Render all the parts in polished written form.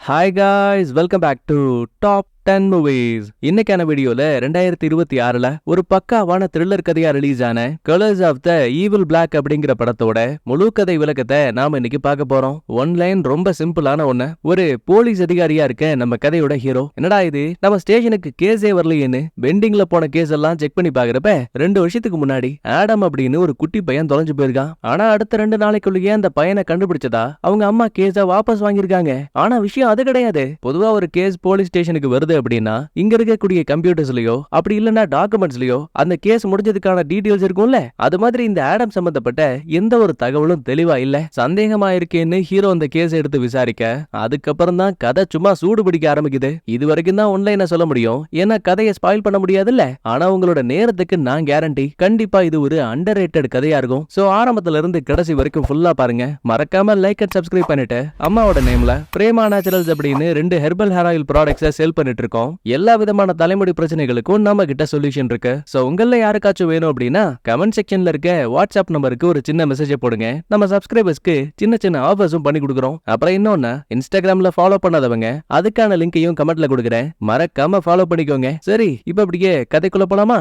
Hi guys, welcome back to top 10 movies. இன்னைக்கான வீடியோல 2026ல ஒரு பக்காவான த்ரில்லர் கதையா ரிலீஸ் ஆன colours of the evil black அப்படிங்கிற படத்தோட முழு கதை விளக்கத்தை நாம இன்னைக்கு பார்க்க போறோம். ஒன் லைன் ரொம்ப சிம்பிளான ஒண்ணு. ஒரு போலீஸ் அதிகாரியா இருக்க நம்ம கதையோட ஹீரோ, என்னடா இது நம்ம ஸ்டேஷனுக்கு கேஸே வரலையேன்னு பெண்டிங்ல போன கேஸ் எல்லாம் செக் பண்ணி பாக்குறப்ப 2 வருஷத்துக்கு முன்னாடி ஆடம் அப்படின்னு ஒரு குட்டி பையன் தொலைஞ்சு போயிருக்கான். ஆனா அடுத்த 2 நாளைக்குள்ளேயே அந்த பையனை கண்டுபிடிச்சதா அவங்க அம்மா கேஸ வாபஸ் வாங்கியிருக்காங்க. ஆனா விஷயம் அது கிடையாது. பொதுவா ஒரு கேஸ் போலீஸ் ஸ்டேஷனுக்கு வருது அப்படின்னா இங்க இருக்கக்கூடிய கம்ப்யூட்டர்ஸ்லயோ அப்படி இல்லனா டாக்குமெண்ட்ஸ்லயோ அந்த கேஸ் முடிஞ்சதுக்கான டீடைல்ஸ் இருக்கும்ல. அது மாதிரி இந்த ஆடம் சம்பந்தப்பட்ட எந்த ஒரு தகவலும் தெளிவா இல்ல. சந்தேகமா இருக்கேன்னு ஹீரோ அந்த கேஸ் எடுத்து விசாரிக்க அதுக்கப்புறம் தான் கதை சும்மா சூடு பிடிக்க ஆரம்பிக்குது. இது வரைக்கும் தான் ஒன்லைனா சொல்ல முடியும், ஏன்னா கதையை ஸ்பாயில் பண்ண முடியாதுல்ல. ஆனா உங்களோட நேரத்துக்கு நான் கேரண்டி கண்டிப்பா இது ஒரு அண்டர் ரேட்டட் கதையா இருக்கும். சோ ஆரம்பத்துல இருந்து கடைசி வரைக்கும் ஃபுல்லா பாருங்க. மறக்காம லைக் அண்ட் சப்ஸ்கிரைப் பண்ணிட்டு அம்மாவோட நேம்ல பிரேமா நேச்சுரல்ஸ் அப்படின்னு 2 ஹெர்பல் ஹேர் ஆயில் ப்ராடக்ட்ஸை சேல் பண்ணிட்டு இருக்கோம். எல்லா விதமான தலைமுடி பிரச்சனைகளுக்கும் நம்ம கிட்ட சொல்யூஷன் இருக்கு. சோ உங்கள யாருக்காச்சும் வேணும் அப்படின்னா கமெண்ட் செக்ஷன்ல இருக்க வாட்ஸ்அப் நம்பருக்கு ஒரு சின்ன மெசேஜ் போடுங்க. நம்ம சப்ஸ்கிரைபர்ஸ்க்கு சின்ன சின்ன ஆஃபர்ஸும் பண்ணி கொடுக்குறோம். அப்புறம் இன்னொன்னு, இன்ஸ்டாகிராம்ல ஃபாலோ பண்ணாதவங்க அதுக்கான லிங்கையும் கமெண்ட்ல கொடுக்குறேன், மறக்காம ஃபாலோ பண்ணிக்கோங்க. சரி, இப்ப அப்படியே கதைக்குள்ள போலாமா?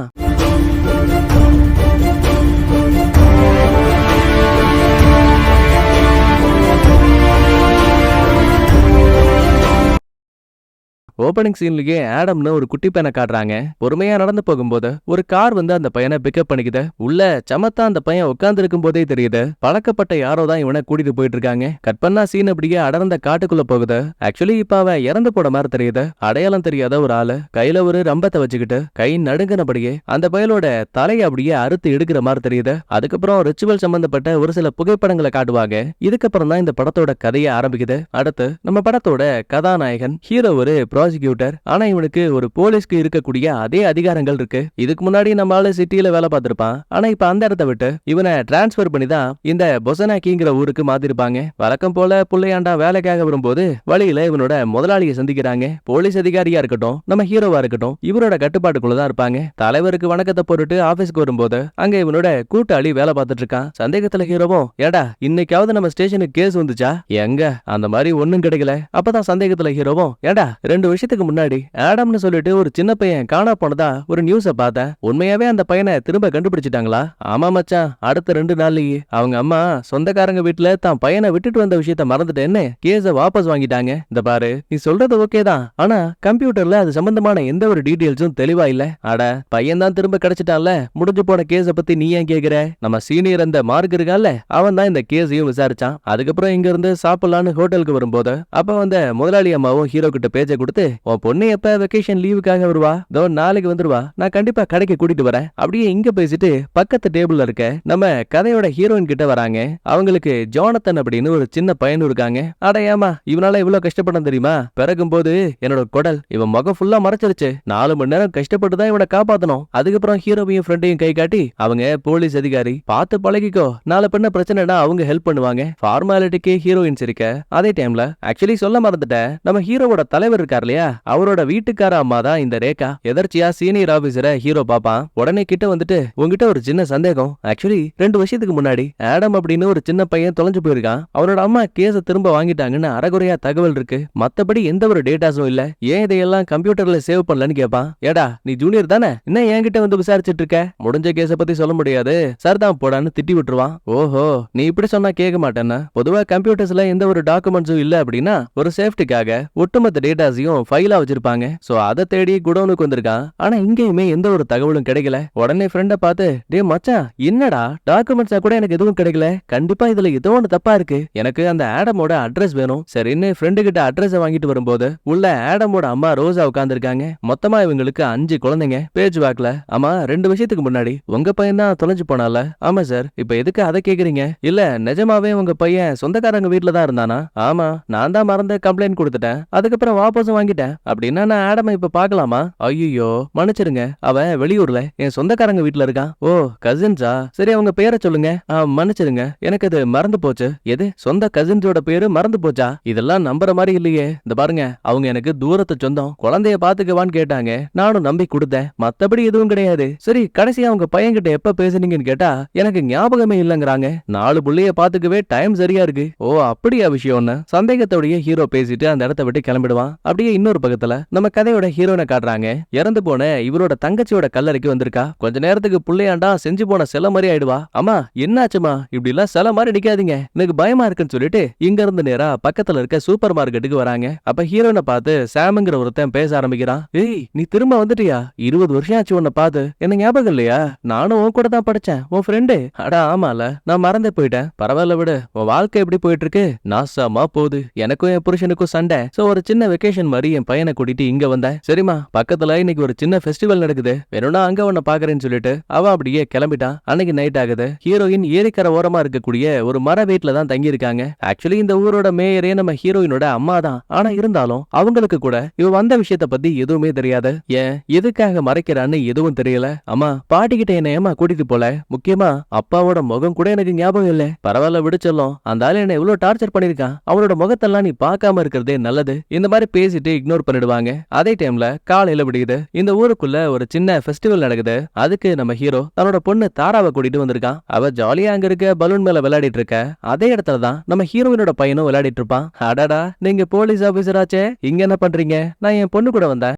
ஓபனிங் சீன்லயே ஆடம்னு ஒரு குட்டி பையனை காட்டுறாங்க. பொறுமையா நடந்து போகும்போது ஒரு கார் வந்து அந்த பையனை பிக்கப் பண்ணிக்குது. உள்ள சமத்தா அந்த பையன் உட்கார்ந்து இருக்கும் போதே தெரியுது பழக்கப்பட்ட யாரோ தான் இவனை கூட்டிட்டு போயிட்டு இருக்காங்க. கட் பண்ணா சீன் அப்படியே அடர்ந்த காட்டுக்குள்ள போகுது. ஆக்சுவலி இப்ப அவன் இறந்து போட மாதிரி தெரியுது. அடையாளம் தெரியாத ஒரு ஆளு கையில ஒரு ரம்பத்தை வச்சுக்கிட்டு கை நடுங்கினபடியே அந்த பயலோட தலையை அப்படியே அறுத்து எடுக்கிற மாதிரி தெரியுது. அதுக்கப்புறம் ரிச்சுவல் சம்பந்தப்பட்ட ஒரு சில புகைப்படங்களை காட்டுவாங்க. இதுக்கப்புறம் தான் இந்த படத்தோட கதையை ஆரம்பிக்குது. அடுத்து நம்ம படத்தோட கதாநாயகன் ஹீரோ ஒரு ப்ராசிக்யூட்டர். ஆனா இவனுக்கு ஒரு போலீஸ்க்கு இருக்கக்கூடிய அதே அதிகாரங்கள் இருக்கு. இதுக்கு முன்னாடி நம்ம ஆளு சிட்டில வேலை பார்த்திருப்பான். ஆனா இப்ப அந்த இடத்த விட்டு இவனை டிரான்ஸ்பர் பண்ணி தான் இந்த பொசனாக்கிங்கிற ஊருக்கு மாத்திருப்பாங்க. வழக்கம் போல புள்ளையாண்டா வேலைக்காக வரும்போது வழியில இவனோட முதலாளியை சந்திக்கிறாங்க. போலீஸ் அதிகாரியா இருக்கட்டும் நம்ம ஹீரோவா இருக்கட்டும் இவரோட கட்டுப்பாட்டுக்குள்ளதான் இருப்பாங்க. தலைவருக்கு வணக்கத்தை போட்டுட்டு ஆபீஸ்க்கு வரும்போது அங்க இவனோட கூட்டாளி வேலை பார்த்துட்டு இருக்கான். சந்தேகத்துல ஹீரோவும், ஏடா இன்னைக்காவது நம்ம ஸ்டேஷனுக்கு கேஸ் வந்துச்சா? எங்க அந்த மாதிரி ஒண்ணும் கிடைக்கல. அப்பதான் சந்தேகத்துல ஹீரோவும், ஏடா 2 வருஷத்துக்கு முன்னாடி ஆடம்னு சொல்லிட்டு ஒரு சின்ன பையன் காணா போனதா ஒரு நியூஸ பார்த்தேன். உண்மையாவே அந்த பையனை திரும்ப கண்டுபிடிச்சிட்டாங்களா? ஆமா மச்சான், அடுத்த 2 நாள்லயே அவங்க அம்மா சொந்தக்காரங்க வீட்டுல தான் பையனை விட்டுட்டு வந்த விஷயத்த மறந்துட்டேன்னு கேஸ வாபஸ் வாங்கிட்டாங்க. இந்த பாரு, நீ சொல்றது ஓகே தான், ஆனா கம்ப்யூட்டர்ல அது சம்பந்தமான எந்த ஒரு டீடைல்ஸும் தெளிவா இல்ல. அட பையன் தான் திரும்ப கிடைச்சிட்டான்ல, முடிஞ்சு போன கேஸ பத்தி நீ ஏன் கேக்குற? நம்ம சீனியர் அந்த மார்க் இருக்கான்ல, அவன் தான் இந்த கேஸையும் விசாரிச்சான். அதுக்கப்புறம் இங்க இருந்து சாப்பிடலான்னு ஹோட்டலுக்கு வரும்போது அப்ப வந்த முதலாளி அம்மாவும் ஹீரோ கிட்ட பேச்ச கொடுத்து, உன் பொண்ணு எப்ப வெக்கேஷன் லீவுக்காக வருவா? தோ நாளைக்கு வந்துருவா, நான் கண்டிப்பா கடைக்கு கூட்டிட்டு வரேன். அப்படியே இங்க பேசிட்டு பக்கத்து டேபிள்ல இருக்க நம்ம கதையோட ஹீரோயின் கிட்ட வராங்க. அவங்களுக்கு ஜோனத்தன் அப்படின்னு ஒரு சின்ன பையனும் இருக்காங்க. அட ஏமா இவனால இவ்வளவு கஷ்டப்பட தெரியுமா? பிறக்கும் போது என்னோட குடல் இவன் முகம் ஃபுல்லா மறைச்சிருச்சு. 4 மணி நேரம் கஷ்டப்பட்டு தான் இவனை காப்பாத்தணும். அதுக்கப்புறம் ஹீரோவையும் ஃப்ரெண்டையும் கை காட்டி, அவங்க போலீஸ் அதிகாரி, பார்த்து பழகிக்கோ, நாளை பண்ண பிரச்சனைனா அவங்க ஹெல்ப் பண்ணுவாங்க. ஃபார்மாலிட்டிக்கு ஹீரோயின் இருக்க. அதே டைம்ல ஆக்சுவலி சொல்ல மறந்துட்டேன், நம்ம ஹீரோவோட தலைவர் இருக்கார் இல்லையா, அவரோட வீட்டுக்கார அம்மா தான் இந்த ரேகா. எதர்ச்சியா சீனியர் ஆபீசரை ஹீரோ பாப்பான். உடனே கிட்ட வந்துட்டு, உங்ககிட்ட ஒரு சின்ன சந்தேகம். ஆக்சுவலி 2 வருஷத்துக்கு முன்னாடி ஆடம் அப்படின்னு ஒரு சின்ன பையன் தொலைஞ்சு போயிருக்கான். அவனோட அம்மா கேஸ திரும்ப வாங்கிட்டாங்கன்னு அரைகுறையா தகவல் இருக்கு. மத்தபடி எந்த ஒரு டேட்டாஸும் இல்ல. ஏன் இதையெல்லாம் கம்ப்யூட்டர்ல சேவ் பண்ணலன்னு கேட்பான். ஏடா நீ ஜூனியர் தானே, என்ன என்கிட்ட வந்து விசாரிச்சுட்டு இருக்க? முடிஞ்ச கேஸ பத்தி சொல்ல முடியாது, சரிதான் போடான்னு திட்டி விட்டுருவான். ஓஹோ, நீ இப்படி சொன்னா கேட்க மாட்டேன்னா? பொதுவா கம்ப்யூட்டர்ஸ்ல எந்த ஒரு டாக்குமெண்ட்ஸும் இல்ல அப்படின்னா ஒரு சேஃப்டிக்காக ஒட்டுமொத்த டேட்டாஸையும் ஃபைலா வச்சிருப்பாங்க. சோ அதை தேடி குடோனுக்கு வந்திருக்கான். ஆனா இங்கேயுமே எந்த ஒரு தகவலும் கிடைக்கல. உடனே ஃப்ரெண்ட பார்த்து, டே மச்சான், என்னடா டாக்குமெண்ட்ஸா கூட எனக்கு எதுவும் கிடைக்கல, கண்டிப்பா இதுல ஏதோ ஒன்று தப்பா இருக்கு, எனக்கு அந்த ஆடமோட அட்ரஸ் வேணும். சரின்னு ஃப்ரெண்டு கிட்ட அட்ரஸ் வாங்கிட்டு வரும்போது உள்ள ஆடமோட அம்மா ரோசா உட்கார்ந்துருக்காங்க. மொத்தமா இவங்களுக்கு 5 குழந்தைங்க. பேஜ் வாக்ல, ஆமா 2 வருஷத்துக்கு முன்னாடி உங்க பையன் தான் தொலைஞ்சு போனால? ஆமா சார். இப்ப எதுக்கு அதை கேக்குறீங்க? இல்ல நிஜமாவே உங்க பையன் சொந்தக்காரங்க வீட்டுல தான் இருந்தானா? ஆமா, நான் தான் மறந்து கம்ப்ளைண்ட் கொடுத்துட்டேன், அதுக்கப்புறம் வாபஸும் வாங்கிட்டேன் கிளம்பிட்டேன். அப்படின்னா நான் ஆடமை இப்ப பாக்கலாமா? ஐயோ மன்னிச்சிருங்க, அவன் வெளியூர்ல என் சொந்தக்காரங்க வீட்டுல இருக்கான். ஓ கசின்ஸா? சரி அவங்க பேரை சொல்லுங்க. மன்னிச்சிருங்க, எனக்கு அது மறந்து போச்சு. எது சொந்த கசின்ஸோட பேரு மறந்து போச்சா? இதெல்லாம் நம்புற மாதிரி இல்லையே. இந்த பாருங்க, அவங்க எனக்கு தூரத்து சொந்தம், குழந்தைய பாத்துக்கவான்னு கேட்டாங்க, நானும் நம்பி கொடுத்தேன். மத்தபடி எதுவும் கிடையாது. சரி கடைசியா அவங்க பையன்கிட்ட எப்ப பேசுனீங்கன்னு கேட்டா எனக்கு ஞாபகமே இல்லங்கிறாங்க. 4 புள்ளைய பாத்துக்கவே டைம் சரியா இருக்கு. ஓ அப்படியா விஷயம்னு சந்தேகத்தோடைய ஹீரோ பேசிட்டு அந்த இடத்த விட்டு கிளம்பிடுவான். அப்படியே இன்னொரு பக்கத்துல நம்ம கதையோட ஹீரோனை காட்டுறாங்க. இறந்து போன இவரோட தங்கச்சியோட கல்லறைக்கு வந்திருக்கா. கொஞ்ச நேரத்துக்கு புள்ளையாண்டா செஞ்சு போன சில மாதிரி ஆயிடுவா. அம்மா என்னாச்சுமா, இப்படி எல்லாம் சில மாதிரி நிக்காதீங்க, எனக்கு பயமா இருக்குன்னு சொல்லிட்டு இங்க இருந்து நேரா பக்கத்துல இருக்க சூப்பர் மார்க்கெட்டுக்கு வராங்க. அப்ப ஹீரோனை பார்த்து சாம்ங்கிற ஒருத்தன் பேச ஆரம்பிக்கிறான். ஏய் நீ திரும்ப வந்துட்டியா? 20 வருஷம் ஆச்சு உன்னை பார்த்து, என்ன ஞாபகம் இல்லையா? நானும் உன் கூட தான் படிச்சேன், உன் ஃப்ரெண்டு. அடா ஆமால, நான் மறந்தே போயிட்டேன். பரவாயில்ல விடு, உன் வாழ்க்கை எப்படி போயிட்டு இருக்கு? நாசமா போகுது. எனக்கும் என் புருஷனுக்கும் சண்டை. சோ ஒரு சின்ன வெக்கேஷன் மாதிரி என் பையனை கூட்டிட்டு இங்க வந்தேன். சரிமா, பக்கத்துல இன்னைக்கு ஒரு சின்ன ஃபெஸ்டிவல் நடக்குது, வேணும்னா அங்க உன்னை பாக்குறேன்னு சொல்லிட்டு அவன் அப்படியே கிளம்பிட்டான். அன்னைக்கு நைட் ஆகுது. ஹீரோயின் ஏரிக்கரை ஓரமா இருக்கக்கூடிய ஒரு மர வீட்டுல தான் தங்கி இருக்காங்க. ஆக்சுவலி இந்த ஊரோட மேயரே நம்ம ஹீரோயினோட அம்மா தான். ஆனா இருந்தாலும் அவங்களுக்கு கூட இவ வந்த விஷயத்த பத்தி எதுவுமே தெரியாது. ஏன் எதுக்காக மறைக்கிறான்னு எதுவும் தெரியல. அம்மா பாட்டி கிட்ட என்ன ஏமா கூட்டிட்டு போல? முக்கியமா அப்பாவோட முகம் கூட எனக்கு ஞாபகம் இல்ல. பரவாயில்ல விடுச்சலும், அந்த ஆளு என்ன எவ்வளவு டார்ச்சர் பண்ணிருக்கான், அவனோட முகத்தெல்லாம் நீ பார்க்காம இருக்கிறதே நல்லது. இந்த மாதிரி பேசிட்டு இக்னோர் பண்ணிடுவாங்க. அதே டைம்ல காலையில விடுது. இந்த ஊருக்குள்ள ஒரு சின்ன ஃபெஸ்டிவல் நடக்குது. அதுக்கு நம்ம ஹீரோ தன்னோட பொண்ணு தாராவை கூட்டிட்டு வந்திருக்கான். அவ ஜாலியா அங்க இருக்க பலூன் மேல விளையாடிட்டு இருக்க. அதே இடத்துல தான் நம்ம ஹீரோயினோட பையனும் விளையாடிட்டு இருப்பான். அடடா, நீங்க போலீஸ் ஆபீசர் ஆச்சே, இங்க என்ன பண்றீங்க? நான் என் பொண்ணு கூட வந்தேன்.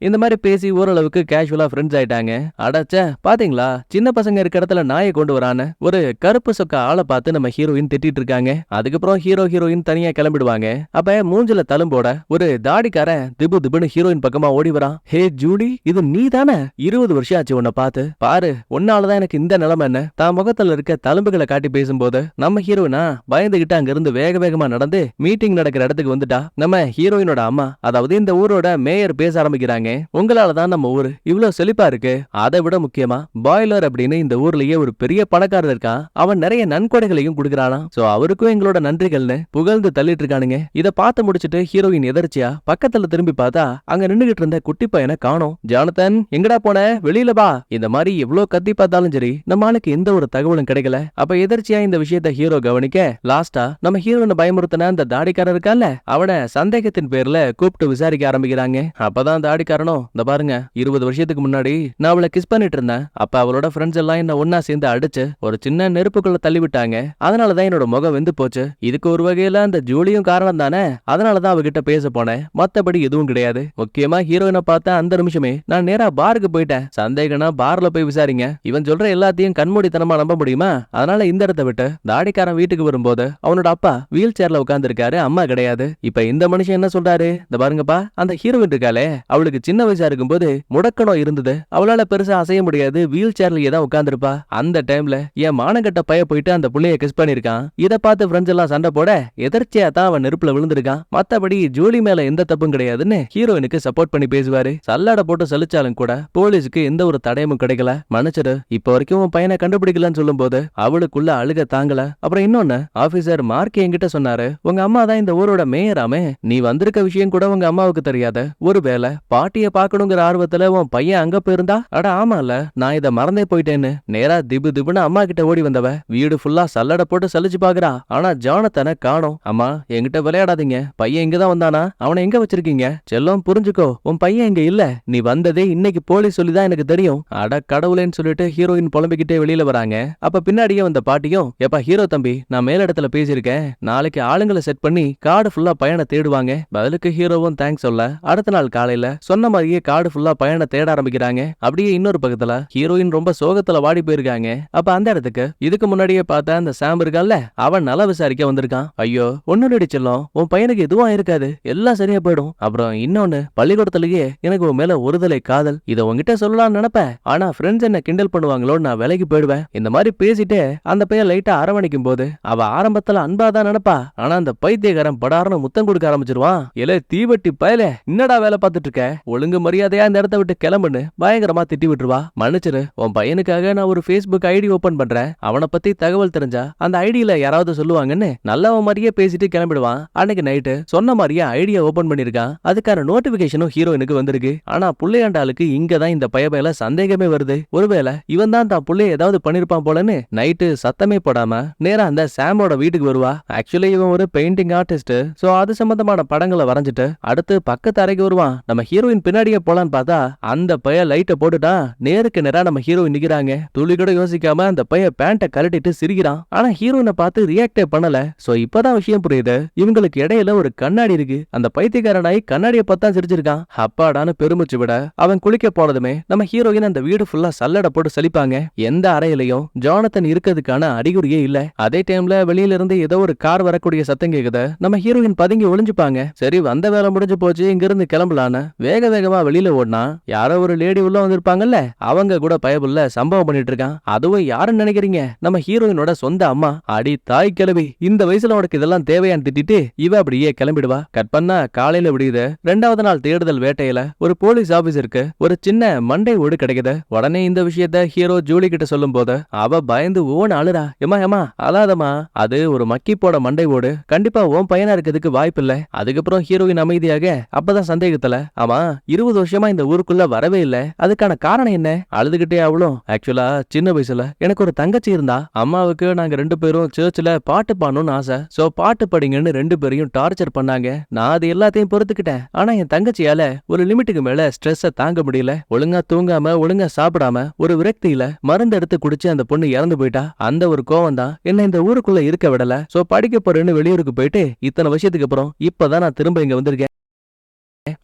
இந்த மாதிரி பேசி ஓரளவுக்கு கேஷுவலா ஃப்ரெண்ட்ஸ் ஆயிட்டாங்க. அடச்ச பாத்தீங்களா, சின்ன பசங்க இருக்க இடத்துல நாயை கொண்டு வரான்னு ஒரு கருப்பு சொக்க ஆளை பார்த்து நம்ம ஹீரோயின் திட்டிட்டு இருக்காங்க. அதுக்கப்புறம் ஹீரோயின் தனியா கிளம்பிடுவாங்க. அப்ப மூஞ்சில தழும்போட ஒரு தாடிக்காரன் திபு திபுன்னு ஹீரோயின் பக்கமா ஓடி வரான். ஹே ஜூடி, இது நீ தானே? 20 வருஷம் ஆச்சு உன்னை பார்த்து. பாரு, உன்னாலதான் எனக்கு இந்த நிலைமை என்ன. தான் முகத்துல இருக்க தழும்புகளை காட்டி பேசும்போது நம்ம ஹீரோயினா பயந்துகிட்டு அங்க இருந்து வேக வேகமா நடந்து மீட்டிங் நடக்கிற இடத்துக்கு வந்துட்டா. நம்ம ஹீரோயினோட அம்மா, அதாவது இந்த ஊரோட மேயர் பேச ஆரம்பிக்கிறாங்க. உங்களாலதான் நம்ம ஊரு இவ்வளவு செழிப்பா இருக்கு. அதை விட முக்கியமா பாய்லர் அப்படின்னு இந்த ஊர்லயே ஒரு பெரிய பணக்காரர் இருக்கான். அவன் நிறைய நன்கொடைகளையும் கொடுக்கறானா. சோ அவருக்கும் எங்களோட நன்றிகள்னு புகழ்ந்து தள்ளிட்டு இருக்கானுங்க. இத பார்த்து முடிச்சிட்டு ஹீரோயின் எதர்ச்சியா பக்கத்துல திரும்பி பார்த்தா அங்க நின்னுகிட்டு இருந்த குட்டி பையனை காணோம். ஜானதன் எங்கடா போன? வெளியில வா. இந்த மாதிரி எவ்வளவு கத்தி பார்த்தாலும் சரி நம்ம ஆளுக்கு எந்த ஒரு தகவலும் கிடைக்கல. அப்ப எதர்ச்சியா இந்த விஷயத்த ஹீரோ கவனிக்க லாஸ்டா நம்ம ஹீரோனை பயமுறுத்தின அந்த தாடிக்காரர் இருக்கான்ல, அவனை சந்தேகத்தின் பேர்ல கூப்பிட்டு விசாரிக்க ஆரம்பிக்கிறாங்க. அப்பதான் தாடிக்காரனும், இந்த பாருங்க, 20 வருஷத்துக்கு முன்னாடி நான் அவளை கிஸ் பண்ணிட்டு இருந்தேன். அப்ப அவளோட ஃப்ரெண்ட்ஸ் எல்லாம் என்ன ஒன்னா சேர்ந்து அடிச்சு ஒரு சின்ன நெருப்புக்குள்ள தள்ளி விட்டாங்க. அதனாலதான் என்னோட முகம் வெந்து போச்சு. இதுக்கு ஒரு வகையில அந்த ஜூலியும் காரணம் தானே. அதனாலதான் அவகிட்ட பேச போனேன், மத்தபடி எதுவும் கிடையாது. முக்கியமா ஹீரோயினை பார்த்த அந்த நிமிஷமே நான் நேரா பாருக்கு போயிட்டேன். சந்தேகனா பார்ல போய் விசாரிங்க. இவன் சொல்ற எல்லாத்தையும் கண்மூடித்தனமா நம்ப முடியுமா? அதனால இந்த இடத்தை விட்டு தாடிக்காரன் வீட்டுக்கு வரும்போது அவனோட அப்பா வீல் சேர்ல உட்கார்ந்து இருக்காரு, அம்மா கிடையாது. இப்ப இந்த மனுஷன் என்ன சொல்றாரு? இந்த பாருங்கப்பா, அந்த ஹீரோயின் இருக்காளே, அவளுக்கு சின்ன வயசா இருக்கும்போது முடக்கணம் இருந்தது, அவளால பெருசா அசைய முடியாது, வீல் சேர்லயே தான் உட்கார்ந்துருப்பா. அந்த டைம்ல என் மானங்கட்ட பைய போயிட்டு அந்த புள்ளைய கிஸ் பண்ணிருக்கான். இத பார்த்து ஃப்ரெண்ட்ஸ் எல்லாம் சண்டை போட எதர்ச்சியா தான் அவன் நெருப்புல விழுந்திருக்கான். மத்தபடி ஜூலி மேல எந்த தப்பும் கிடையாதுன்னு ஹீரோயினுக்கு சப்போர்ட் பண்ணி பேசுவாரு. சல்லாட போட்டு சலிச்சாலும் கூட போலீஸுக்கு எந்த ஒரு தடயமும் கிடைக்கல. மன்னிச்சிரு, இப்ப வரைக்கும் உன் பையனை கண்டுபிடிக்கலன்னு சொல்லும் போது அவளுக்குள்ள அழுக தாங்கல. அப்புறம் இன்னொன்னு, ஆபீசர் மார்க் என்கிட்ட சொன்னாரு, உங்க அம்மா தான் இந்த ஊரோட மேயராமே, நீ வந்திருக்க விஷயம் கூட உங்க அம்மாவுக்கு தெரியாத. ஒருவேளை பாட்டிய பாக்கணுங்கிற ஆர்வத்துல உன் பையன் அங்க போயிருந்தா? அட ஆமால, நான் இத மறந்தே போயிட்டேன்னு நேரா திபு திபுன்னு அம்மா கிட்ட ஓடி வந்தவ வீடு ஃபுல்லா சல்லடை போட்டு சலிச்சு பாக்குறா. ஆனா ஜானதனை காணோம். அம்மா என்கிட்ட விளையாடாதீங்க, பையன் இங்கதான் வந்தானா? அவனை எங்க வச்சிருக்கீங்க? செல்லம் புரிஞ்சுக்கோ, உன் பையன் இங்க இல்ல. நீ வந்ததே இன்னைக்கு போலீஸ் சொல்லிதான் எனக்கு தெரியும். அட கடவுளேன்னு சொல்லிட்டு ஹீரோயின் புலம்பிக்கிட்டே வெளியில வராங்க. அப்ப பின்னாடியே வந்த பாட்டியும், எப்ப ஹீரோ தம்பி, நான் மேலிடத்துல பேசியிருக்கேன், நாளைக்கு ஆளுங்களை செட் பண்ணி காடு ஃபுல்லா பையனை தேடுவாங்க. பதிலுக்கு ஹீரோவும் தேங்க்ஸ் சொல்ல அடுத்த நாள் காலையில சொன்ன மாதிரியே காடு ஃபுல்லா பையனை தேட ஆரம்பிக்கிறாங்க. அப்படியே இன்னொரு பக்கத்துல ஹீரோயின் ரொம்ப சோகத்துல வாடி போயிருக்காங்க. அப்ப அந்த இடத்துக்கு இதுக்கு முன்னாடியே பார்த்த அந்த சாம் இருக்கான்ல, அவன் நல விசாரிக்க வந்திருக்கான். ஐயோ ஒன்னு செல்லம், உன் பையனுக்கு எதுவும் இருக்காது, எல்லாம் சரியா போயிடும். அப்புறம் இன்னொன்னு, பள்ளிக்கூடத்திலேயே எனக்கு உன் மேல ஒருதலை காதல், இத உங்ககிட்ட சொல்லலாம்னு நினைப்பேன். ஆனா ஃப்ரெண்ட்ஸ் என்ன கிண்டல் பண்ணுவாங்களோ, நான் விலைக்கு போயிடுவேன். இந்த மாதிரி பேசிட்டு அந்த பையன் லைட்டா அரவணைக்கும் போது அவ ஆரம்பத்துல அன்பாதான் நினைப்பா. ஆனா அந்த பைத்தியக்காரன் படாரன்னு முத்தம் கொடுக்க ஆரம்பிச்சிருவான். இல்ல தீவட்டி பயல, என்னடா வேலை பார்த்துட்டு இருக்க? ஒழுங்கு மரியாதையா இந்த இடத்த விட்டு கிளம்புன்னு பயங்கரமா திட்டி விட்டுருவா. மன்னிச்சிரு, உன் பையனுக்காக நான் ஒரு Facebook ஐடி ஓபன் பண்றேன், அவனை பத்தி தகவல் தெரிஞ்சா அந்த ஐடியில யாராவது சொல்லுவாங்கன்னு நல்லவன் மாதிரியே பேசிட்டு கிளம்பிடுவான். அன்னைக்கு நைட்டு சொன்ன மாதிரியே ஐடியா ஓபன் பண்ணிருக்கான். அதுக்கான நோட்டிபிகேஷனும் ஹீரோயினுக்கு வந்திருக்கு. ஆனா புள்ளையாண்டாளுக்கு இங்கதான் இந்த பயபேல சந்தேகமே வருது. ஒருவேளை இவன் தான் தான் புள்ளைய ஏதாவது பண்ணிருப்பான் போலன்னு நைட்டு சத்தமே போடாம நேரா அந்த சாமோட வீட்டுக்கு வருவா. ஆக்சுவலி இவன் ஒரு பெயிண்டிங் ஆர்டிஸ்ட். சோ அது சம்பந்தமான படங்களை வரைஞ்சிட்டு அடுத்து பக்கத்து அறைக்கு வருவான். நம்ம ஹீரோயின் பின்னாடியே போலான்னு பார்த்தா அந்த பைய லைட்டை போட்டுட்டா நேருக்கு நேரா நம்ம ஹீரோயின் நிக்கிறாங்க. துளி கூட யோசிக்காம அந்த பைய பேண்ட கழட்டிட்டு சிரிக்கிறான். ஆனா ஹீரோயினை பார்த்து ரியாக்டே பண்ணல. சோ இப்பதான் விஷயம் புரியுது, இவங்களுக்கு இடையில ஒரு கண்ணாடி இருக்கு. அந்த பைத்தியக்காரனாய் கண்ணாடியை பார்த்தா சிரிச்சிருக்கான். அப்பாடான்னு பெருமிச்சு விட அவன் குளிக்க போனதுமே நம்ம ஹீரோயின் அந்த வீடு ஃபுல்லா சல்லட போட்டு சலிப்பாங்க. எந்த அறையிலையும் ஜானத்தன் இருக்கிறதுக்கான அறிகுறியே இல்ல. அதே டைம்ல வெளியில இருந்து ஏதோ ஒரு கார் வரக்கூடிய சத்தம் கேக்குது. நம்ம ஹீரோயின் பதுங்கி ஒளிஞ்சுப்பாங்க. சரி வந்த வேலை முடிஞ்சு போச்சு, இங்க இருந்து கிளம்பலான்னு வேக வேகமா வெளியில ஓடினா யாரோ ஒரு லேடி உள்ள வந்திருப்பாங்கல்ல, அவங்க கூட பயபுள்ள சம்பவம் பண்ணிட்டு இருக்கான். அதுவும் யாருன்னு நினைக்கிறீங்க? நம்ம ஹீரோயினோட சொந்த அம்மா. அடி தாய் கிளவி, இந்த வயசுல உனக்கு இதெல்லாம் தேவையான்னு திட்டிட்டு இவ அப்படியே கிளம்பிடுவா. கட் பண்ணா காலையில விடியுது. 2வது நாள் தேடுதல் வேட்டையில ஒரு போலீஸ் ஆபீசருக்கு ஒரு சின்ன மண்டை ஓடு கிடைக்குது. உடனே இந்த விஷயத்த ஹீரோ ஜூலி கிட்ட சொல்லும் போது அவ பயந்து ஓன்னு அழுறா. ஏமா அழாதமா, அது ஒரு மக்கி போட மண்டை ஓடு, கண்டிப்பா உன் பையனா இருக்கிறதுக்கு வாய்ப்பு இல்ல. அதுக்கப்புறம் ஹீரோயின் அமைதியாக அப்பதான் சந்தேகத்துல, ஆமா 20 வருஷமா இந்த ஊருக்குள்ள வரவே இல்ல, அதுக்கான காரணம் என்ன? அழுதுகிட்டே அவளும், ஆக்சுவலா சின்ன வயசுல எனக்கு ஒரு தங்கச்சி இருந்தா, அம்மாவுக்கு நாங்க 2 பேரும் சர்ச்சில் பாட்டு பாடணும்னு ஆசை. சோ பாட்டு படிங்கன்னு 2 பேரையும் டார்ச்சர் பண்ணாங்க. நான் அது எல்லாத்தையும் பொறுத்துக்கிட்டேன். ஆனா என் தங்கச்சியால ஒரு லிமிட்டுக்கு மேல ஸ்ட்ரெஸ்ஸ தாங்க முடியல. ஒழுங்கா தூங்காம ஒழுங்கா சாப்பிடாம ஒரு விரக்தியில மருந்து எடுத்து குடிச்சு அந்த பொண்ணு இறந்து போயிட்டா. அந்த ஒரு கோவம் தான் என்ன இந்த ஊருக்குள்ள இருக்க விடல. சோ படிக்க போறேன்னு வெளியூருக்கு போயிட்டு இத்தனை வருஷத்துக்கு அப்புறம் இப்பதான் நான் திரும்ப இங்க வந்திருக்கேன்.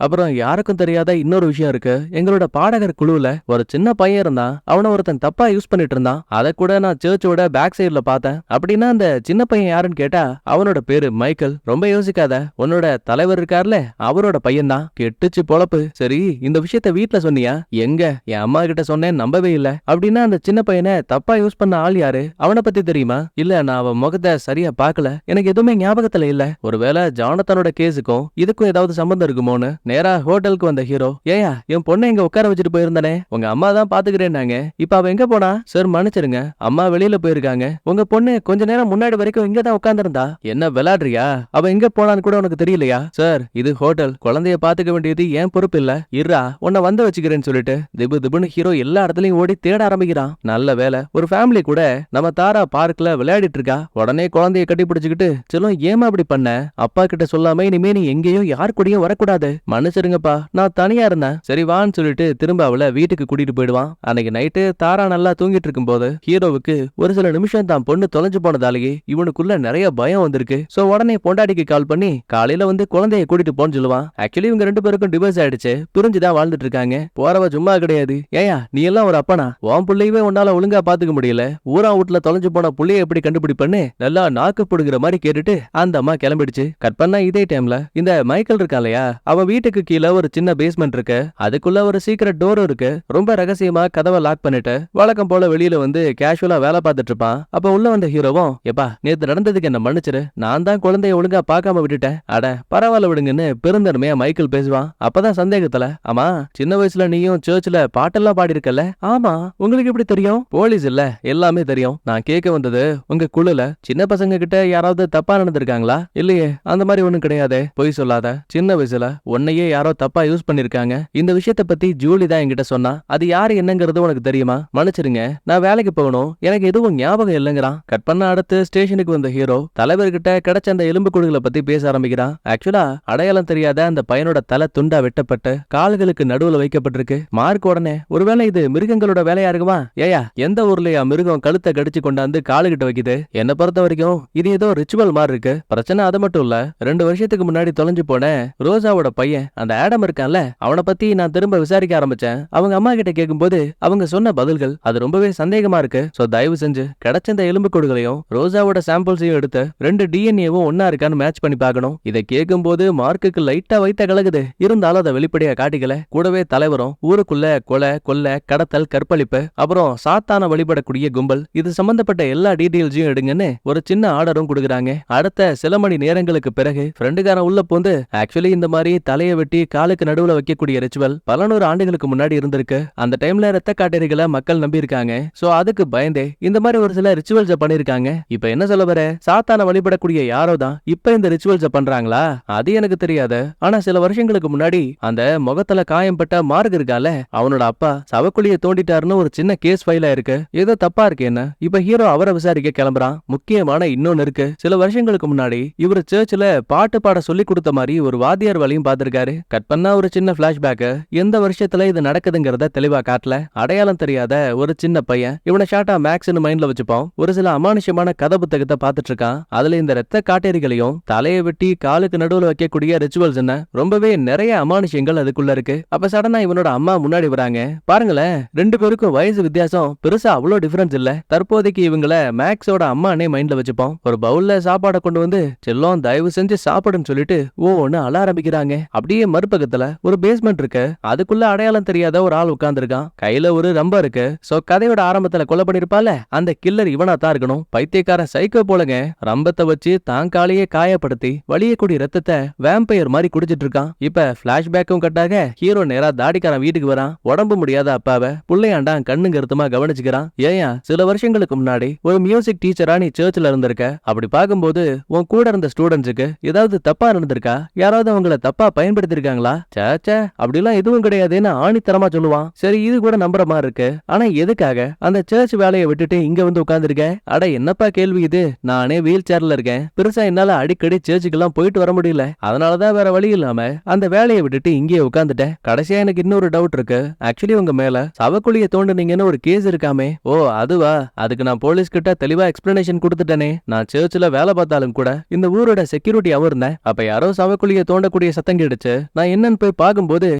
அப்புறம் யாருக்கும் தெரியாத இன்னொரு விஷயம் இருக்கு. எங்களோட பாடகர் குழுவுல ஒரு சின்ன பையன் இருந்தான். அவனை ஒருத்தன் தப்பா யூஸ் பண்ணிட்டு இருந்தான். அதை கூட நான் சர்ச்சோட பேக் சைடுல பார்த்தேன். அப்படின்னா அந்த சின்ன பையன் யாருன்னு கேட்டா அவனோட பேரு மைக்கேல். ரொம்ப யோசிக்காத, உன்னோட தலைவர் இருக்கார்ல அவரோட பையன் தான். கெட்டுச்சு பொழப்பு. சரி இந்த விஷயத்த வீட்டுல சொன்னியா? எங்க, என் அம்மா கிட்ட சொன்னேன், நம்பவே இல்ல. அப்படின்னா அந்த சின்ன பையனை தப்பா யூஸ் பண்ண ஆள் யாரு? அவனை பத்தி தெரியுமா? இல்ல, நான் அவன் முகத்தை சரியா பாக்கல, எனக்கு எதுவுமே ஞாபகத்துல இல்ல. ஒருவேளை ஜானத்தனோட கேஸுக்கும் இதுக்கும் ஏதாவது சம்பந்தம் இருக்குமோன்னு நேரா ஹோட்டலுக்கு வந்த ஹீரோ, ஏயா என் பொண்ணை இங்க உட்கார வச்சுட்டு போயிருந்தானே, உங்க அம்மா தான் பாத்துக்கிறேன்னாங்க, இப்ப அவ எங்க போனா? சார் மன்னிச்சிருங்க, அம்மா வெளியில போயிருக்காங்க. உங்க பொண்ணு கொஞ்ச நேரம் முன்னாடி வரைக்கும் இங்க தான் உட்கார்ந்திருந்தா. என்ன விளையாடுறியா? அவ எங்க போனான்னு கூட உனக்கு தெரியலையா? சார் இது ஹோட்டல், குழந்தைய பாத்துக்க வேண்டியது ஏன் பொறுப்பு இல்ல. இருடா உன்னை வந்து வச்சுக்கிறேன்னு சொல்லிட்டு திபு திபுன்னு ஹீரோ எல்லா இடத்துலயும் ஓடி தேட ஆரம்பிக்கிறான். நல்ல வேலை ஒரு ஃபேமிலி கூட நம்ம தாரா பார்க்ல விளையாடிட்டு இருக்கா. உடனே குழந்தைய கட்டி பிடிச்சுக்கிட்டு, செல்லும் ஏமா அப்படி பண்ண? அப்பா கிட்ட சொல்லாம இனிமே நீ எங்கேயோ யார் கூடயும் வரக்கூடாது, மன்னிச்சிருங்கப்பா, நான் தனியா இருந்தேன். சரி வான்னு சொல்லிட்டு திரும்ப அவளை வீட்டுக்கு கூட்டிட்டு போயிடுவான். அன்னைக்கு நைட்டு தாரா நல்லா தூங்கிட்டு இருக்கும் போது ஹீரோவுக்கு ஒரு சில நிமிஷம் தான் பொண்ணு தொலைஞ்சு போனதாலேயே இவனுக்குள்ள நிறைய பயம் வந்திருக்கு. சோ உடனே பொண்டாட்டிக்கு கால் பண்ணி காலையில வந்து குழந்தைய கூட்டிட்டு போன்னு சொல்லுவான். ஆக்சுவலி இவங்க 2 பேருக்கும் டிவோர்ஸ் ஆயிடுச்சு, பிரிஞ்சுதான் வாழ்ந்துட்டு இருக்காங்க. போறவ சும்மா கிடையாது. ஏயா நீ எல்லாம் ஒரு அப்பனா? உன் பிள்ளையவே உன்னால ஒழுங்கா பாத்துக்க முடியல, ஊரா வீட்டுல தொலைஞ்சு போன புள்ளைய எப்படி கண்டுபிடிப்பன்னு நல்லா நாக்கு போடுகிற மாதிரி கேட்டுட்டு அந்த அம்மா கிளம்பிடுச்சு. கட் பண்ணா இதே டைம்ல இந்த மைக்கேல் இருக்கான் இல்லையா, அவன் வீட்டுக்கு கீழே ஒரு சின்ன பேஸ்மெண்ட் இருக்கு. அதுக்குள்ள ஒரு சீக்ரெட் டோர் இருக்கு. ரொம்ப ரகசியமா கதவை லாக் பண்ணிட்டு வழக்கம் போல வெளியில வந்து கேஷுவலா வேலை பார்த்துட்டு இருப்பான். அப்ப உள்ள வந்த ஹீரோவும், எப்பா நேத்து நடந்ததுக்கு என்ன மன்னிச்சிரு, நான் தான் குழந்தைய ஒழுங்கா பார்க்காம விட்டுட்டேன். அட பரவாயில்ல விடுங்கன்னு பெருந்தன்மையா மைக்கேல் பேசுவான். அப்பதான் சந்தேகத்துல, ஆமா சின்ன வயசுல நீயும் சர்ச்ல பாட்டெல்லாம் பாடி இருக்கல? ஆமா, உங்களுக்கு எப்படி தெரியும்? போலீஸ் இல்ல, எல்லாமே தெரியும். நான் கேட்க வந்தது, உங்க குழுல சின்ன பசங்க கிட்ட யாராவது தப்பா நடந்திருக்காங்களா? இல்லையே, அந்த மாதிரி ஒண்ணும் கிடையாது. பொய் சொல்லாத, சின்ன வயசுல உன்னையே யாரோ தப்பா யூஸ் பண்ணிருக்காங்க. இந்த விஷயத்த பத்தி ஜூலி தான் என்கிட்ட சொன்னா. அது யாரு என்னங்கிறது உனக்கு தெரியுமா? மன்னிச்சிருங்க, நான் வேலைக்கு போகணும், எனக்கு எதுவும் ஞாபகம் இல்லைங்கிறான். கட் பண்ண அடுத்து ஸ்டேஷனுக்கு வந்த ஹீரோ தலைவர்கிட்ட கிடைச்ச அந்த எலும்பு குடுகளை பத்தி பேச ஆரம்பிக்கிறான். ஆக்சுவலா அடையாளம் தெரியாத அந்த பையனோட தலை துண்டா வெட்டப்பட்டு கால்களுக்கு நடுவுல வைக்கப்பட்டிருக்கு. மார்க் உடனே ஒருவேளை இது மிருகங்களோட வேலையா இருக்குமா? ஏயா எந்த ஊர்லயா மிருகம் கழுத்தை கடிச்சு கொண்டாந்து காலுகிட்ட வைக்குது? என்ன பொறுத்த வரைக்கும் இது ஏதோ ரிச்சுவல் மாதிரி இருக்கு. பிரச்சனை அது மட்டும் இல்ல, 2 வருஷத்துக்கு முன்னாடி தொலைஞ்சு போன ரோசாவோட பையன் அந்த ஆடம் இருக்கான்ல, அவனை பத்தி நான் திரும்ப விசாரிக்க ஆரம்பிச்சேன். அவங்க அம்மா கிட்ட கேட்கும்போது அவங்க சொன்ன பதில்கள் அது ரொம்பவே சந்தேகமா இருக்கு. சோ தயவு செஞ்சு கிடைச்ச இந்த எலும்பு கூடுகளையும் ரோசாவோட சாம்பிள்ஸையும் எடுத்து 2 டிஎன்ஏவும் ஒன்னா இருக்கான்னு மேட்ச் பண்ணி பார்க்கணும். இதை கேட்கும்போது மார்க்குக்கு லைட்டா வைத்த கலகுது. இருந்தாலும் அதை வெளிப்படையா காட்டிக்கல. கூடவே தலைவரும் ஊருக்குள்ள கொலை கொள்ளை கடத்தல் கற்பழிப்பு அப்புறம் சாத்தான வழிபடக்கூடிய கும்பல் இது சம்பந்தப்பட்ட எல்லா டீடைல்ஸையும் எடுங்கன்னு ஒரு சின்ன ஆர்டரும் கொடுக்குறாங்க. அடுத்த சில மணி நேரங்களுக்கு பிறகு ஃப்ரெண்டுக்காரன் உள்ள போந்து, ஆக்சுவலி இந்த மாதிரி தலையை வெட்டி காலுக்கு நடுவுல வைக்கக்கூடிய ரிச்சுவல் பல நூறு ஆண்டுகளுக்கு முன்னாடி இருந்திருக்கு. அந்த டைம்ல ரத்த காட்டேரிகளை மக்கள் நம்பி இருக்காங்க. சோ அதுக்கு பயந்தே இந்த மாதிரி ஒரு சில ரிச்சுவல்ஸ் பண்ணிருக்காங்க. இப்ப என்ன சொல்ல வர, சாத்தான வழிபடக்கூடிய யாரோ தான் இப்ப இந்த ரிச்சுவல்ஸ் பண்றாங்களா? அது எனக்கு தெரியாது. ஆனா சில வருஷங்களுக்கு முன்னாடி அந்த முகத்துல காயம்பட்ட மார்க் இருக்கால, அவனோட அப்பா சவக்குழியை தோண்டிட்டாருன்னு ஒரு சின்ன கேஸ் ஃபைலா இருக்கு. ஏதோ தப்பா இருக்கு என்ன? இப்ப ஹீரோ அவரை விசாரிக்க கிளம்புறான். முக்கியமான இன்னொன்னு இருக்கு. சில வருஷங்களுக்கு முன்னாடி இவர் சர்ச்ல பாட்டு பாட சொல்லி கொடுத்த மாதிரி ஒரு வாத்தியார் வழியும் பார்த்திருக்காரு. கட் பண்ணா ஒரு சின்ன பிளாஷ்பேக். எந்த வருஷத்துல இது நடக்குதுங்கிறத தெளிவா காட்டல. அடையாளம் தெரியாத ஒரு சின்ன பையன், இவனை ஷார்ட்டா மேக்ஸ்னு மைண்ட்ல வச்சுப்போம், ஒரு சில அமானுஷ்யமான கதை புத்தகத்தை பார்த்துட்டு இருக்கான். அதுல இந்த ரத்த காட்டேரிகளையும் தலையை வெட்டி காலுக்கு நடுவுல வைக்கக்கூடிய ரிச்சுவல்ஸ் என்ன ரொம்பவே நிறைய அமானுஷ்யங்கள் அதுக்குள்ள இருக்கு. அப்ப சடனா இவனோட அம்மா முன்னாடி வராங்க. பாருங்களேன், ரெண்டு பேருக்கும் வயசு வித்தியாசம் பெருசா அவ்வளோ டிஃபரன்ஸ் இல்ல. தற்போதைக்கு இவங்கள மேக்ஸோட அம்மானே மைண்ட்ல வச்சுப்போம். ஒரு பவுல்ல சாப்பாடை கொண்டு வந்து, செல்லம் தயவு செஞ்சு சாப்பிடுன்னு சொல்லிட்டு ஒன்னு அழ ஆரம்பிக்கிறாங்க. அப்படியே மறுபக்கத்துல ஒரு பேஸ்மெண்ட் இருக்கு. அதுக்குள்ள அடையாளம் தெரியாத ஒரு ஆள் உட்கார்ந்துருக்கான். கையில ஒரு ரம்பா இருக்கு. சோ கதையோட ஆரம்பத்துல கொலை பண்ணிருப்பால அந்த கில்லர் இவனா தான் இருக்கணும். பைத்தியக்காரன் சைக்கோ போலங்க. ரம்பத்தை வச்சு தான் காலையே காயப்படுத்தி வலியக்கூடிய ரத்தத்தை வேம்பயர் மாதிரி குடிச்சிட்டு இருக்கான். இப்ப பிளாஷ்பேக்கும் கட்டாக ஹீரோ நேரா தாடிக்காரன் வீட்டுக்கு வரான். உடம்பு முடியாத அப்பாவை புள்ளையாண்டா கண்ணுங்க கருத்துமா கவனிச்சுக்கிறான். ஏயா, சில வருஷங்களுக்கு முன்னாடி ஒரு மியூசிக் டீச்சரா நீ சர்ச்ல இருந்திருக்க. அப்படி பார்க்கும்போது உன் கூட இருந்த ஸ்டூடெண்ட்ஸுக்கு ஏதாவது தப்பா நடந்திருக்கா? யாராவது அவங்கள தப்பா பயன்படுத்தி இருக்காங்களா? சேச்சே, அப்படிலாம் எதுவும் கிடையாதுன்னு ஆணித்தரமா சொல்லுவான். சரி, இது கூட நம்புற மாதிரி இருக்கு. ஆனா எதுக்காக அந்த சர்ச் வேலையை விட்டுட்டு இங்க வந்து உட்கார்ந்துருக்க? அட என்னப்பா கேள்வி இது? நானே வீல் சேர்ல இருக்கேன். பெருசா என்னால அடிக்கடி சர்ச்சுக்கெல்லாம் போயிட்டு வர முடியல. அதனாலதான் வேற வழி இல்லாம அந்த வேலையை விட்டுட்டு இங்கே உட்கார்ந்துட்டேன். கடைசியா எனக்கு இன்னொரு டவுட் இருக்கு. ஆக்சுவலி உங்க மேல சவக்குழியை தோண்டுனீங்கன்னு ஒரு கேஸ் இருக்காமே. ஓ அதுவா? அதுக்கு நான் போலீஸ் கிட்ட தெளிவா எக்ஸ்பிளனேஷன் கொடுத்துட்டேனே. நான் சர்ச்ல வேலை பார்த்தாலும் கூட இந்த ஊரோட செக்யூரிட்டி இருந்தேன். அப்ப யாரோ சவக்குழியை தோண்டக்கூடிய சத்தம் கேட்டுச்சு. நான் என்னன்னு போய் பார்க்கும்போது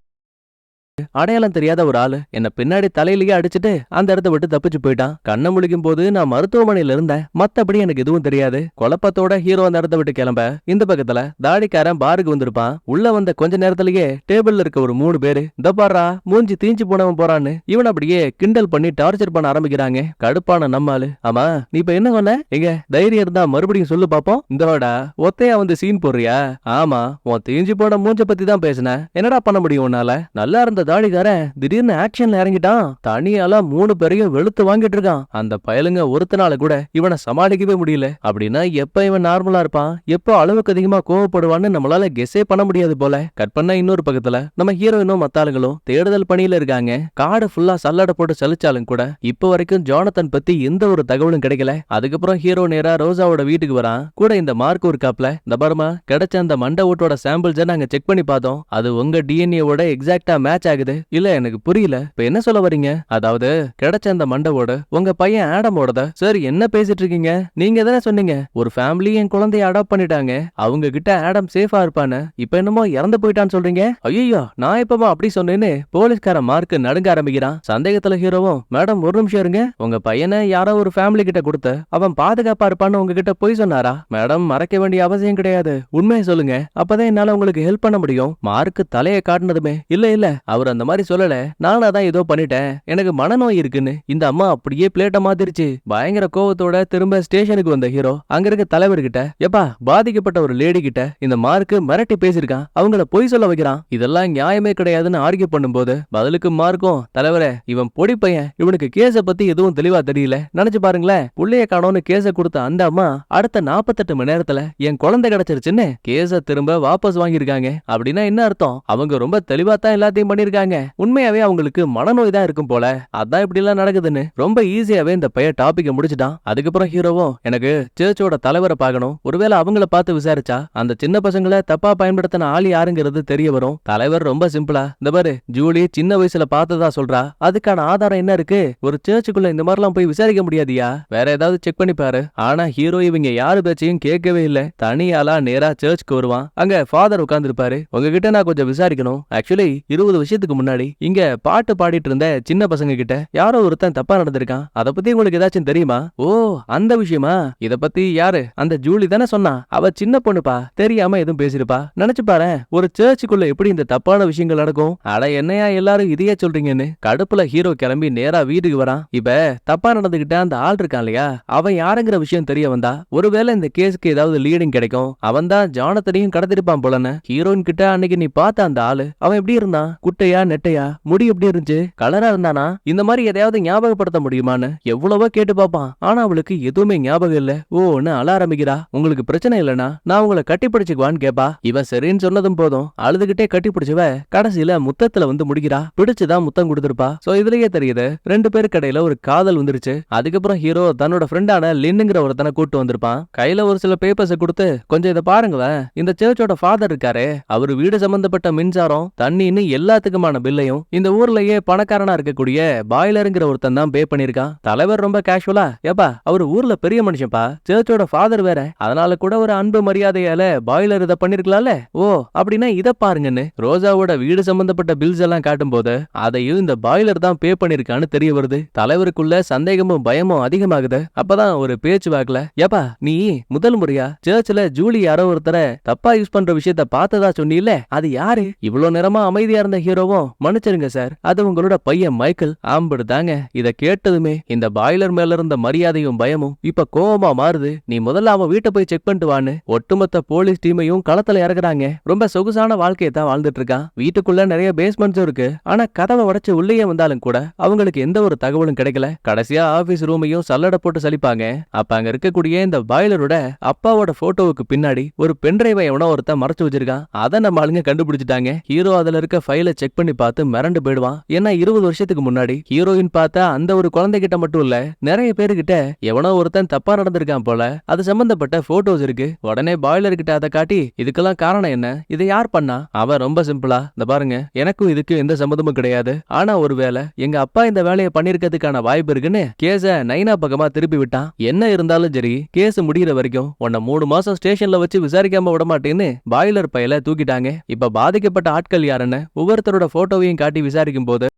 அடையாளம் தெரியாத ஒரு ஆளு என்ன பின்னாடி தலையிலேயே அடிச்சுட்டு அந்த இடத்த விட்டு தப்பிச்சு போயிட்டான். கண்ண முழிக்கும் போது நான் மருத்துவமனையில இருந்தேன். மத்தபடி எனக்கு எதுவும் தெரியாது. குழப்பத்தோட ஹீரோ அந்த இடத்த விட்டு கிளம்ப இந்த பக்கத்துல தாடிக்காரன் பாருக்கு வந்திருப்பான். உள்ள வந்த கொஞ்ச நேரத்திலேயே டேபிள்ல இருக்க ஒரு 3 பேரு இந்த பாரா மூஞ்சி தீஞ்சு போனவன் போறான்னு இவன் அப்படியே கிண்டல் பண்ணி டார்ச்சர் பண்ண ஆரம்பிக்கிறாங்க. கடுப்பான நம்மாளு, ஆமா நீ இப்ப என்ன பண்ண? எங்க தைரியம் இருந்தா மறுபடியும் சொல்லு பாப்போம். இந்தோடா ஒத்தையா வந்து சீன் போடுறியா? ஆமா, உன் தீஞ்சு போன மூஞ்ச பத்தி தான் பேசின. என்னடா பண்ண முடியும் உன்னால? நல்லா இருந்த தாடிக்காரன் திடீர்னு ஆக்ஷன்ல இறங்கிட்டான். தனியால 3 பேரையும் வெளுத்து வாங்கிட்டு இருக்கான். அந்த பயலுங்க ஒருத்தனால கூட இவனை சமாளிக்கவே முடியல. அப்படின்னா எப்ப இவன் நார்மலா இருப்பான், எப்போ அளவுக்கு அதிகமா கோவப்படுவான்னு நம்மளால கெஸ்ஸே பண்ண முடியாது போல. கட் பண்ண இன்னொரு பக்கத்துல நம்ம ஹீரோயினும் மத்தாளுங்களும் தேடுதல் பணியில இருக்காங்க. காடு ஃபுல்லா சல்லடை போட்டு சலிச்சாலும் கூட இப்ப வரைக்கும் ஜானத்தன் பத்தி எந்த ஒரு தகவலும் கிடைக்கல. அதுக்கப்புறம் ஹீரோ நேரா ரோசாவோட வீட்டுக்கு வரான். கூட இந்த மார்க் ஒரு காப்ல இந்த பர்மா கிடைச்ச அந்த மண்டை ஓட்டோட சாம்பிள்ஸை நாங்க செக் பண்ணி பார்த்தோம். அது உங்க டிஎன்ஏவோட எக்ஸாக்டா மேட்ச் ஆகுது. இல்ல எனக்கு புரியல, இப்ப என்ன சொல்ல வரீங்க? அதாவது கிடைச்ச அந்த மண்டவோட உங்க பையன் ஆடமோடத. சார் என்ன பேசிட்டு இருக்கீங்க? நீங்க தானே சொன்னீங்க ஒரு ஃபேமிலி என் குழந்தைய அடாப்ட் பண்ணிட்டாங்க, அவங்க கிட்ட ஆடம் சேஃபா இருப்பான்னு. இப்ப என்னமோ இறந்து போயிட்டான்னு சொல்றீங்க? ஐயோ, நான் இப்பமா அப்படி சொன்னேன்னு போலீஸ்கார மார்க் நடுங்க ஆரம்பிக்கிறான். சந்தேகத்துல ஹீரோவும், மேடம் ஒரு நிமிஷம் இருங்க, உங்க பையனை யாரோ ஒரு ஃபேமிலி கிட்ட கொடுத்து அவன் பாதுகாப்பா இருப்பான்னு உங்ககிட்ட போய் சொன்னாரா? மேடம் மறைக்க வேண்டிய அவசியம் கிடையாது, உண்மையை சொல்லுங்க, அப்பதான் என்னால உங்களுக்கு ஹெல்ப் பண்ண முடியும். மார்க் தலையை காட்டினதுமே இல்ல இல்ல அவர் அந்த மாதிரி சொல்லல, நானா தான் ஏதோ பண்ணிட்டேன், எனக்கு மனநோய் இருக்குன்னு இந்த அம்மா அப்படியே பிளேட்ட மாத்திருச்சு. பயங்கர கோவத்தோட திரும்ப ஸ்டேஷனுக்கு வந்த ஹீரோ அங்க இருக்க தலைவர்கிட்ட, எப்பா பாதிக்கப்பட்ட ஒரு லேடி கிட்ட இந்த மார்க் மிரட்டி பேசிருக்கான், அவங்கள பொய் சொல்ல வைக்கிறான், இதெல்லாம் நியாயமே கிடையாதுன்னு ஆர்கியூ பண்ணும்போது பதிலுக்கு மார்க்கும், தலைவரே இவன் பொடி பையன், இவனுக்கு கேஸ பத்தி எதுவும் தெளிவா தெரியல, நினைச்சு பாருங்களேன், புள்ளைய காணோன்னு கேஸ கொடுத்த அந்த அம்மா அடுத்த 48 மணி நேரத்துல என் குழந்தை கிடைச்சிருச்சுன்னு கேஸ திரும்ப வாபஸ் வாங்கியிருக்காங்க. அப்படின்னா என்ன அர்த்தம்? அவங்க ரொம்ப தெளிவா தான் எல்லாத்தையும் பண்ணிருக்காங்க. உண்மையாவே அவங்களுக்கு மனநோய் தான் இருக்கும் போல, அதான் இப்படி எல்லாம் நடக்குதுன்னு ரொம்ப ஈஸியாவே இந்த பையன் டாபிக்க முடிச்சிட்டான். அதுக்கப்புறம் ஹீரோவும், எனக்கு சர்ச்சோட தலைவரை பார்க்கணும், ஒருவேளை அவங்கள பார்த்து விசாரிச்சா அந்த சின்ன பசங்களை தப்பா பயன்படுத்தின ஆள் யாருங்கிறது தெரிய வரும். தலைவர் ரொம்ப சிம்பிளா, இந்த பாரு ஜூலி சின்ன வயசுல பார்த்ததா சொல்றா, அதுக்கான ஆதாரம் என்ன இருக்கு? ஒரு சர்ச்சுக்குள்ள இந்த மாதிரிலாம் போய் விசாரிக்க முடியாதியா? வேற ஏதாவது செக் பண்ணி பாரு. ஆனா ஹீரோ இவங்க யாரு பேச்சையும் கேட்கவே இல்ல. தனியாலா நேரா சர்ச்சுக்கு வருவான். அங்க ஃபாதர் உட்கார்ந்து இருப்பாரு. உங்ககிட்ட நான் கொஞ்சம் விசாரிக்கணும். ஆக்சுவலி 20 விஷயத்துக்கு வருஷத்துக்கு முன்னாடி இங்க பாட்டு பாடிட்டு இருந்த சின்ன பசங்க கிட்ட யாரோ ஒருத்தன் தப்பா நடந்திருக்கான். அத பத்தி உங்களுக்கு ஏதாச்சும் தெரியுமா? ஓ, அந்த விஷயமா? இத பத்தி யாரு? அந்த ஜூலி தானே சொன்னா. அவ சின்ன பொண்ணுப்பா, தெரியாம எதுவும் பேசிருப்பா. நினைச்சு பாரு, ஒரு சர்ச்சுக்குள்ள எப்படி இந்த தப்பான விஷயங்கள் நடக்கும்? அட என்னையா எல்லாரும் இதையே சொல்றீங்கன்னு கடுப்புல ஹீரோ கிளம்பி நேரா வீட்டுக்கு வரான். இப்ப தப்பா நடந்துகிட்ட அந்த ஆள் இருக்கான் இல்லையா, அவன் யாருங்கிற விஷயம் தெரிய வந்தா ஒருவேளை இந்த கேஸுக்கு ஏதாவது லீடிங் கிடைக்கும். அவன் தான் ஜானத்தனையும் கடத்திருப்பான் போலன்னு. ஹீரோயின் கிட்ட அன்னைக்கு நீ பார்த்த அந்த ஆளு அவன் எப்படி இருந்தான்? குட்டையா நெட்டையா? முடி எப்படி இருந்துச்சு? கலரா இருந்தானா? இந்த மாதிரி எதையாவது ஞாபகப்படுத்த முடியுமான்னு எவ்வளவோ கேட்டு பாப்பான். ஆனா அவளுக்கு எதுவுமே ஞாபகம் இல்ல. ஓன்னு அழ ஆரம்பிக்கிறா. உங்களுக்கு பிரச்சனை இல்லனா நான் உங்களை கட்டி பிடிச்சுக்குவான்னு கேப்பா. இவன் சரின்னு சொன்னதும் போதும் அழுதுகிட்டே கட்டி பிடிச்சவ கடைசியில முத்தத்துல வந்து முடிக்கிறா. பிடிச்சுதான் முத்தம் கொடுத்திருப்பா. சோ இதுலயே தெரியுது ரெண்டு பேருக்கு இடையில ஒரு காதல் வந்துருச்சு. அதுக்கப்புறம் ஹீரோ தன்னோட ஃப்ரெண்டான லின்னுங்கிற ஒருத்தனை கூட்டு வந்திருப்பான். கையில ஒரு சில பேப்பர்ஸ் கொடுத்து கொஞ்சம் இதை பாருங்களேன், இந்த சர்ச்சோட ஃபாதர் இருக்காரு, அவரு வீடு சம்பந்தப்பட்ட மின்சாரம் தண்ணின்னு எல்லாத்துக்குமான பில்லையும் இந்த ஊர்லயே பணக்காரனா இருக்கக்கூடிய பாய்லருங்கிற ஒருத்தன் தான் பே பண்ணிருக்கான். தலைவர் ரொம்ப கேஷுவலா, ஏப்பா அவர் ஊர்ல பெரிய மனுஷன்ப்பா, சர்ச்சோட ஃபாதர் வேற, அதனால கூட ஒரு அன்பு மரியாதையால பாய்லர் இதை பண்ணிருக்கலாம்ல. ஓ அப்படின்னா இத பாருங்கன்னு ரோஜாவோட வீடு சம்பந்தப்பட்ட பில்ஸ் எல்லாம் காட்டும் போது அதையும் இந்த பாய்லர் தான் பே பண்ணிருக்கான்னு தெரிய வருது. தலைவருக்குள்ள சந்தேகமும் பயமும் அதிகமாகுது. அப்பதான் ஒரு பேச்சு வாக்கல, ஏப்பா நீ முதல் முறையா சர்ச்ல ஜூலி யாரோ ஒருத்தர தப்பா யூஸ் பண்ற விஷயத்த பார்த்ததா சொன்னீல்ல, அது யாரு? இவ்வளவு நேரமா அமைதியா இருந்த ஹீரோவும், மன்னிச்சிருங்க சார், அது உங்களோட பையன் மைக்கேல். ஆம்பிடுதாங்க. இத கேட்டதுமே இந்த பாய்லர் மேல இருந்த மரியாதையும் பயமும் இப்ப கோவமா மாறுது. நீ முதல்ல அவன் வீட்டை போய் செக் பண்ணிட்டு வான்னு ஒட்டுமொத்த போலீஸ் டீமையும் களத்துல இறக்குறாங்க. ரொம்ப சொகுசான வாழ்க்கையை தான் வாழ்ந்துட்டு இருக்கான். வீட்டுக்குள்ள நிறைய பேஸ்மெண்ட்ஸும் இருக்கு. ஆனா கதவை உடைச்சு உள்ளே வந்தாலும் கூட அவங்களுக்கு எந்த ஒரு தகவலும் கிடைக்கல. கடைசியா ஆபீஸ் ரூமையும் சல்லடை போட்டு சலிப்பாங்க. அப்ப அங்க இருக்கக்கூடிய இந்த பாய்லரோட அப்பாவோட போட்டோவுக்கு பின்னாடி ஒரு பென்டிரைவை எவனோ ஒருத்தன் மறைச்சு வச்சிருக்கான். அதை நம்ம ஆளுங்க கண்டுபிடிச்சிட்டாங்க. ஹீரோ அதுல இருக்க ஃபைலை செக் பண்ணி பார்த்து மிரண்டு போயிடுவான். ஏன்னா 20 வருஷத்துக்கு முன்னாடி ஹீரோயின் பார்த்தா அந்த ஒரு குழந்தைகிட்ட மட்டும் இல்ல, நிறைய பேருகிட்ட எவனோ ஒருத்தன் தப்பா நடந்திருக்கான் போல. அது சம்பந்தப்பட்ட போட்டோஸ் இருக்கு. உடனே பாய்லர் கிட்ட அதை காட்டி இதுக்கெல்லாம் காரணம் என்ன, இதை யார் பண்ணா? அவன் ரொம்ப சிம்பிளா, இந்த பாருங்க, எனக்கும் இதுக்கு எந்த சம்மந்தமும் கிடையாது. ஆனா ஒருவேளை எங்க அப்பா இந்த வேலையை பண்ணிருக்கிறதுக்கான வாய்ப்பு இருக்குன்னு கேஸ நைனா பக்கமா திருப்பி விட்டான். என்ன இருந்தாலும் சரி, கேஸ் முடிகிற வரைக்கும் உன்னை 3 மாசம் ஸ்டேஷன்ல வச்சு விசாரிக்காம விட மாட்டேன்னு பாய்லர் பையல தூக்கிட்டாங்க. இப்ப பாதிக்கப்பட்ட ஆட்கள் யாருன்னு ஒவ்வொருத்தரோட போட்டோவையும் காட்டி விசாரிக்கும் போது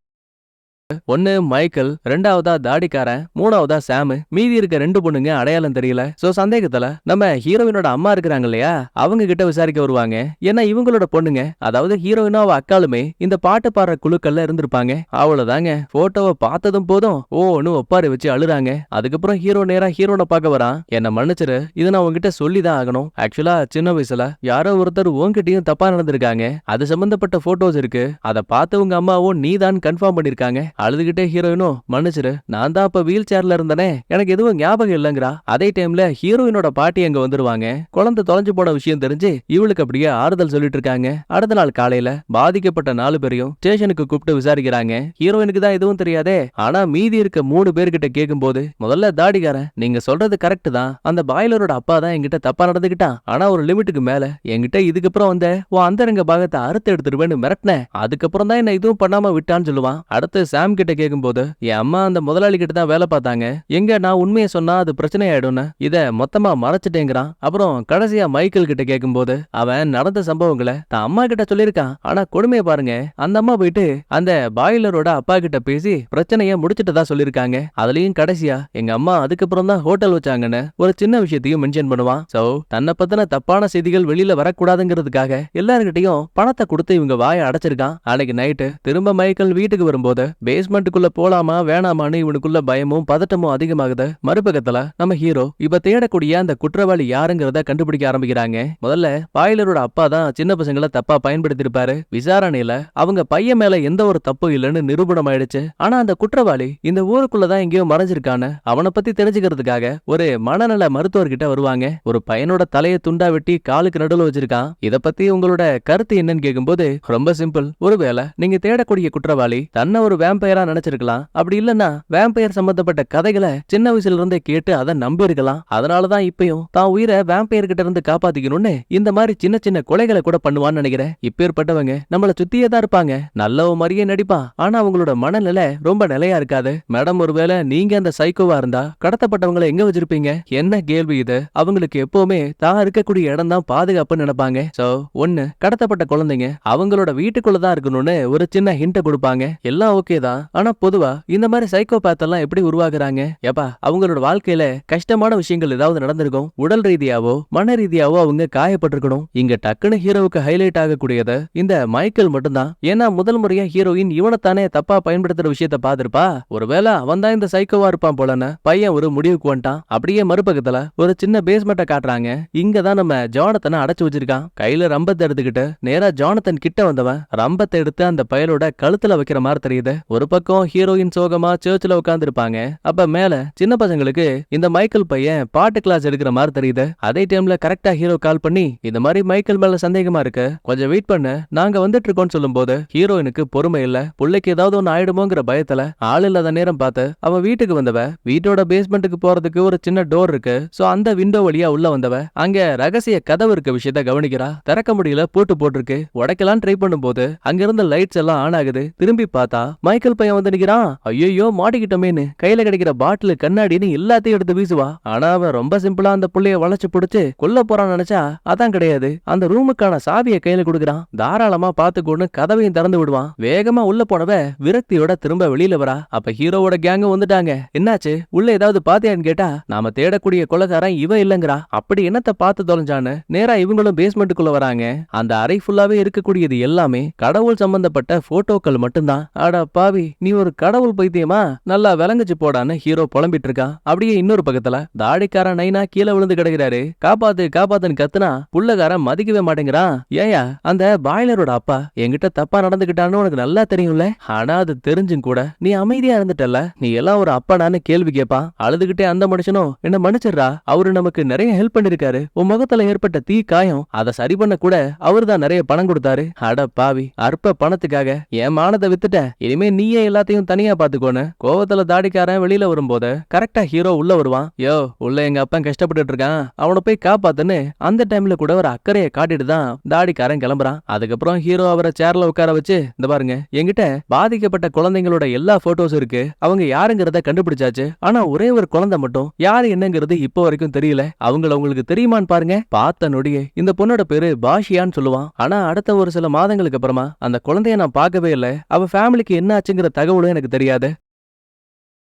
ஒன்னு மைக்கேல், ரெண்டாவதா தாடிக்காரன், மூணாவதா சாம், மீதி இருக்க 2 பொண்ணுங்க அடையாளம் தெரியல. சோ சந்தேகத்துல நம்ம ஹீரோயினோட அம்மா இருக்கிறாங்க இல்லையா, அவங்க கிட்ட விசாரிக்க வருவாங்க. ஏன்னா இவங்களோட பொண்ணுங்க, அதாவது ஹீரோயினோ அவ அக்காலுமே இந்த பாட்டு பாடுற குழுக்கள்ல இருந்திருப்பாங்க. அவ்வளவுதாங்க. போட்டோவை பார்த்ததும் போதும் ஓன்னு ஒப்பாரி வச்சு அழுறாங்க. அதுக்கப்புறம் ஹீரோ நேரா ஹீரோனை பார்க்க வரான். என்ன மன்னிச்சிரு, இதை நான் உங்ககிட்ட சொல்லிதான் ஆகணும். ஆக்சுவலா சின்ன வயசுல யாரோ ஒருத்தர் உன்கிட்டயும் தப்பா நடந்திருக்காங்க. அது சம்பந்தப்பட்ட போட்டோஸ் இருக்கு. அதை பார்த்து உங்க அம்மாவும் நீதான் கன்ஃபார்ம் பண்ணிருக்காங்க. அழுதுகிட்டே ஹீரோயினோ, மன்னிச்சிரு, நான் தான் அப்ப வீல் சேர்ல இருந்தனே, எனக்கு எதுவும் ஞாபகம் இல்லங்கிறா. அதே டைம்ல ஹீரோயினோட பாட்டி அங்க வந்துருவாங்க. குழந்தை தொலைஞ்சு போன விஷயம் தெரிஞ்சு இவளுக்கு அப்படியே ஆறுதல் சொல்லிட்டு இருக்காங்க. அடுத்த நாள் காலையில பாதிக்கப்பட்ட 4 பேரையும் ஸ்டேஷனுக்கு கூப்பிட்டு விசாரிக்கிறாங்க. ஹீரோயினுக்கு தான் எதுவும் தெரியாதே. ஆனா மீதி இருக்க 3 பேர்கிட்ட கேட்கும் போது, முதல்ல தாடிக்காரன், நீங்க சொல்றது கரெக்ட் தான், அந்த பாய்லரோட அப்பா தான் என்கிட்ட தப்பா நடந்துக்கிட்டான். ஆனா ஒரு லிமிட்டுக்கு மேல என்கிட்ட இதுக்கப்புறம் வந்த உன் அந்தரங்க பாகத்தை அறுத்து எடுத்துருவேன்னு மிரட்டினேன். அதுக்கப்புறம் தான் என்ன இதுவும் பண்ணாம விட்டான்னு சொல்லுவான். அடுத்து சாம் கிட்ட கேட்கும்போது, என் அம்மா அந்த முதலாளி கிட்ட தான் வேலை பார்த்தாங்க, எங்க நான் உண்மையை சொன்னா அது பிரச்சனை ஆயிடும்னு இத மொத்தமா மறைச்சிட்டேங்கிறான். அப்புறம் கடைசியா மைக்கேல் கிட்ட கேட்கும்போது, அவன் நடந்த சம்பவங்களை தான் அம்மா கிட்ட சொல்லியிருக்கான். ஆனா கொடுமையை பாருங்க, அந்த அம்மா போயிட்டு அந்த பாய்லரோட அப்பா கிட்ட பேசி பிரச்சனைய முடிச்சிட்டதா சொல்லிருக்காங்க. அதுலயும் கடைசியா எங்க அம்மா அதுக்கப்புறம் தான் ஹோட்டல் வச்சாங்கன்னு ஒரு சின்ன விஷயத்தையும் மென்ஷன் பண்ணுவான். சோ தன்னை பத்தின தப்பான செய்திகள் வெளியில வரக்கூடாதுங்கிறதுக்காக எல்லார்கிட்டையும் பணத்தை கொடுத்து இவங்க வாயை அடைச்சிருக்கான். அன்னைக்கு நைட்டு திரும்ப மைக்கேல் வீட்டுக்கு வரும்போது பேஸ்மெண்ட்டுக்குள்ள போலாமா வேணாமான்னு இவனுக்குள்ள பயமும் பதட்டமும் அதிகமாகுது. மறுபக்கத்துல நம்ம ஹீரோ இப்ப தேடக்கூடிய அந்த குற்றவாளி யாருங்கிறத கண்டுபிடிக்க ஆரம்பிக்கிறாங்க. முதல்ல பாய்லரோட அப்பா தான் சின்ன பசங்களை தப்பா பயன்படுத்திருப்பாரு. விசாரணையில அவங்க பையன் மேல எந்த ஒரு தப்பு இல்லைன்னு நிரூபணம் ஆயிடுச்சு. ஆனா அந்த குற்றவாளி இந்த ஊருக்குள்ளதான் எங்கேயோ மறைஞ்சிருக்கான்னு அவனை பத்தி தெரிஞ்சுக்கிறதுக்காக ஒரு மனநல மருத்துவர்கிட்ட வருவாங்க. ஒரு பையனோட தலையை துண்டா வெட்டி காலுக்கு நடுவில் வச்சிருக்கான். இத பத்தி உங்களோட கருத்து என்னன்னு கேட்கும்போது, ரொம்ப சிம்பிள், ஒருவேளை நீங்க தேடக்கூடிய குற்றவாளி தன்னை ஒரு வேம்பயர் வேம்பயரா நினைச்சிருக்கலாம். அப்படி இல்லன்னா வேம்பயர் சம்பந்தப்பட்ட கதைகளை சின்ன வயசுல இருந்தே கேட்டு அதை நம்பி இருக்கலாம். அதனாலதான் இப்பயும் தான் உயிரை வேம்பயர் கிட்ட இருந்து காப்பாத்திக்கணும்னு இந்த மாதிரி சின்ன சின்ன கொலைகளை கூட பண்ணுவான்னு நினைக்கிறேன். இப்பேற்பட்டவங்க நம்மள சுத்தியே தான் இருப்பாங்க. நல்லவ மாதிரியே நடிப்பான். ஆனா அவங்களோட மனநிலை ரொம்ப நிலையா இருக்காது. மேடம், ஒருவேளை நீங்க அந்த சைக்கோவா இருந்தா கடத்தப்பட்டவங்களை எங்க வச்சிருப்பீங்க? என்ன கேள்வி இது? அவங்களுக்கு எப்பவுமே தான் இருக்கக்கூடிய இடம் தான் பாதுகாப்புன்னு நினைப்பாங்க. சோ ஒண்ணு, கடத்தப்பட்ட குழந்தைங்க அவங்களோட வீட்டுக்குள்ளதான் இருக்கணும்னு ஒரு சின்ன ஹிண்ட கொடுப்பாங்க. எல்லாம் ஓகே தான். ஆனா பொதுவா இந்த மாதிரி சைக்கோபேத் எல்லாம் எப்படி உருவாகுறாங்க? ஏப்பா, அவங்களோட வாழ்க்கையில கஷ்டமான விஷயங்கள் ஏதாவது நடந்திருக்கும். உடல் ரீதியாவோ மன ரீதியாவோ அவங்க காயப்பட்டிருக்கணும். இங்க டக்குன்னு ஹீரோவுக்கு ஹைலைட் ஆகக்கூடியது இந்த மைக்கேல் மட்டும்தான். ஏன்னா முதல் முறையா ஹீரோயின் இவனைத்தானே தப்பா பயன்படுத்துற விஷயத்த பாத்திருப்பா. ஒருவேளை அவன் தான் இந்த சைக்கோவா இருப்பான் போலன்னு பையன் ஒரு முடிவுக்கு வந்துட்டான். அப்படியே மறுபக்கத்துல ஒரு சின்ன பேஸ்மெண்ட்டை காட்டுறாங்க. இங்கதான் நம்ம ஜானத்தனை அடைச்சு வச்சிருக்கான். கையில ரம்பத்தை எடுத்துக்கிட்டு நேரா ஜானத்தன் கிட்ட வந்தவன் ரம்பத்தை எடுத்து அந்த பயலோட கழுத்துல வைக்கிற மாதிரி தெரியுது. ஒரு பக்கம் ஹீரோயின் சோகமா சர்ச்சில் உட்கார்ந்து இருப்பாங்க. அப்ப மேல சின்ன பசங்களுக்கு இந்த மைக்கேல் பையன் பாட்டு கிளாஸ் எடுக்கிற மாதிரி தெரியுது. அதே டைம்ல கரெக்டா ஹீரோ கால் பண்ணி இந்த மாதிரி மைக்கேல் மேல சந்தேகமா இருக்கு, கொஞ்சம் வெயிட் பண்ணு, நாங்க வந்துட்டு இருக்கோம்னு சொல்லும் போது ஹீரோயினுக்கு பொறுமை இல்ல. புள்ளைக்கு ஏதாவது ஒன்னு ஆயிடுமோங்கிற பயத்துல ஆள் இல்லாத நேரம் பார்த்து அவ வீட்டுக்கு வந்தவ வீட்டோட பேஸ்மெண்ட்டுக்கு போறதுக்கு ஒரு சின்ன டோர் இருக்கு. சோ அந்த விண்டோ வழியா உள்ள வந்தவ அங்க ரகசிய கதவு இருக்க விஷயத்த கவனிக்கிறா. திறக்க முடியல, பூட்டு போட்டிருக்கு. உடைக்கலாம் ட்ரை பண்ணும்போது அங்க இருந்த லைட்ஸ் எல்லாம் ஆன் ஆகுது. திரும்பி பார்த்தா மைக்கேல் பையன் வந்து நிக்கிறான். ஐயோ மாட்டிக்கிட்டோமேன்னு கையில கிடைக்கிற பாட்டில் கண்ணாடின்னு எல்லாத்தையும் எடுத்து வீசுவா. ஆனா அவன் ரொம்ப சிம்பிளா அந்த புள்ளைய வளைச்சு புடிச்சு கொல்ல போறான்னு நினைச்சா அதான் கிடையாது. அந்த ரூமுக்கான சாவியை கையில கொடுக்குறான். தாராளமா பாத்துக்கொண்டு கதவையும் திறந்து விடுவான். வேகமா உள்ள போனவ விரக்தியோட திரும்ப வெளியில வரா. அப்ப ஹீரோவோட கேங்கும் வந்துட்டாங்க. என்னாச்சு, உள்ள ஏதாவது பாத்தியான்னு கேட்டா நாம தேடக்கூடிய கொலைகாரன் இவ இல்லங்கறா. அப்படி என்னத்த பார்த்து தொலைஞ்சான்னு நேரா இவங்களும் பேஸ்மெண்ட்டுக்குள்ள வராங்க. அந்த அறை ஃபுல்லாவே இருக்கக்கூடியது எல்லாமே கடவுள் சம்பந்தப்பட்ட போட்டோக்கள் மட்டும்தான். அட பாவி, நீ ஒரு கடவுள் பைத்தியமா? நல்லா விளங்குச்சு போடான்னு ஹீரோ புலம்பிட்டு இருக்கான். அப்படியே இன்னொரு பக்கத்துல தாடிக்காரன் நைனா கீழே விழுந்து கிடக்குறாரு. காப்பாத்து காப்பாத்துன்னு கத்துனா புள்ளகாரன் மதிக்கவே மாட்டேங்கிறான். ஏயா, அந்த பாய்லரோட அப்பா என்கிட்ட தப்பா நடந்துகிட்டான்னு உனக்கு நல்லா தெரியும்ல. ஆனா அது தெரிஞ்சும் கூட நீ அமைதியா இருந்துட்டல. நீ எல்லாம் ஒரு அப்பனான்னு கேள்வி கேட்பான். அழுதுகிட்டே அந்த மனுஷனும் என்ன மன்னிச்சிடுறா, அவரு நமக்கு நிறைய ஹெல்ப் பண்ணிருக்காரு. உன் முகத்துல ஏற்பட்ட தீ காயம் அதை சரி பண்ண கூட அவருதான் நிறைய பணம் கொடுத்தாரு. அட பாவி, அற்ப பணத்துக்காக என் மானத்தை வித்துட்ட. இனிமே நீயே எல்லாத்தையும் தனியா பாத்துக்கோன்னு கோவத்துல தாடிக்காரன் வெளியில வரும்போது கரெக்டா ஹீரோ உள்ள வருவான். யோ, உள்ள எங்க அப்பா கஷ்டப்பட்டு இருக்கான், அவனை போய் காப்பாத்துன்னு அந்த டைம்ல கூட ஒரு அக்கறையை காட்டிட்டு தான் தாடிக்காரன் கிளம்புறான். அதுக்கப்புறம் ஹீரோ அவரை சேர்ல உட்கார வச்சு, இந்த பாருங்க, என்கிட்ட பாதிக்கப்பட்ட குழந்தைங்களோட எல்லா போட்டோஸ் இருக்கு. அவங்க யாருங்கிறத கண்டுபிடிச்சாச்சு. ஆனா ஒரே ஒரு குழந்தை மட்டும் யாரு என்னங்கிறது இப்போ வரைக்கும் தெரியல. அவங்கள உங்களுக்கு தெரியுமான்னு பாருங்க. பார்த்த நொடியே இந்த பொண்ணோட பேரு பாஷியான்னு சொல்லுவான். ஆனா அடுத்த ஒரு சில மாதங்களுக்கு அப்புறமா அந்த குழந்தைய நான் பார்க்கவே இல்லை. அவ ஃபேமிலிக்கு என்ன ஆச்சுங்கிற தகவலும் எனக்கு தெரியாது.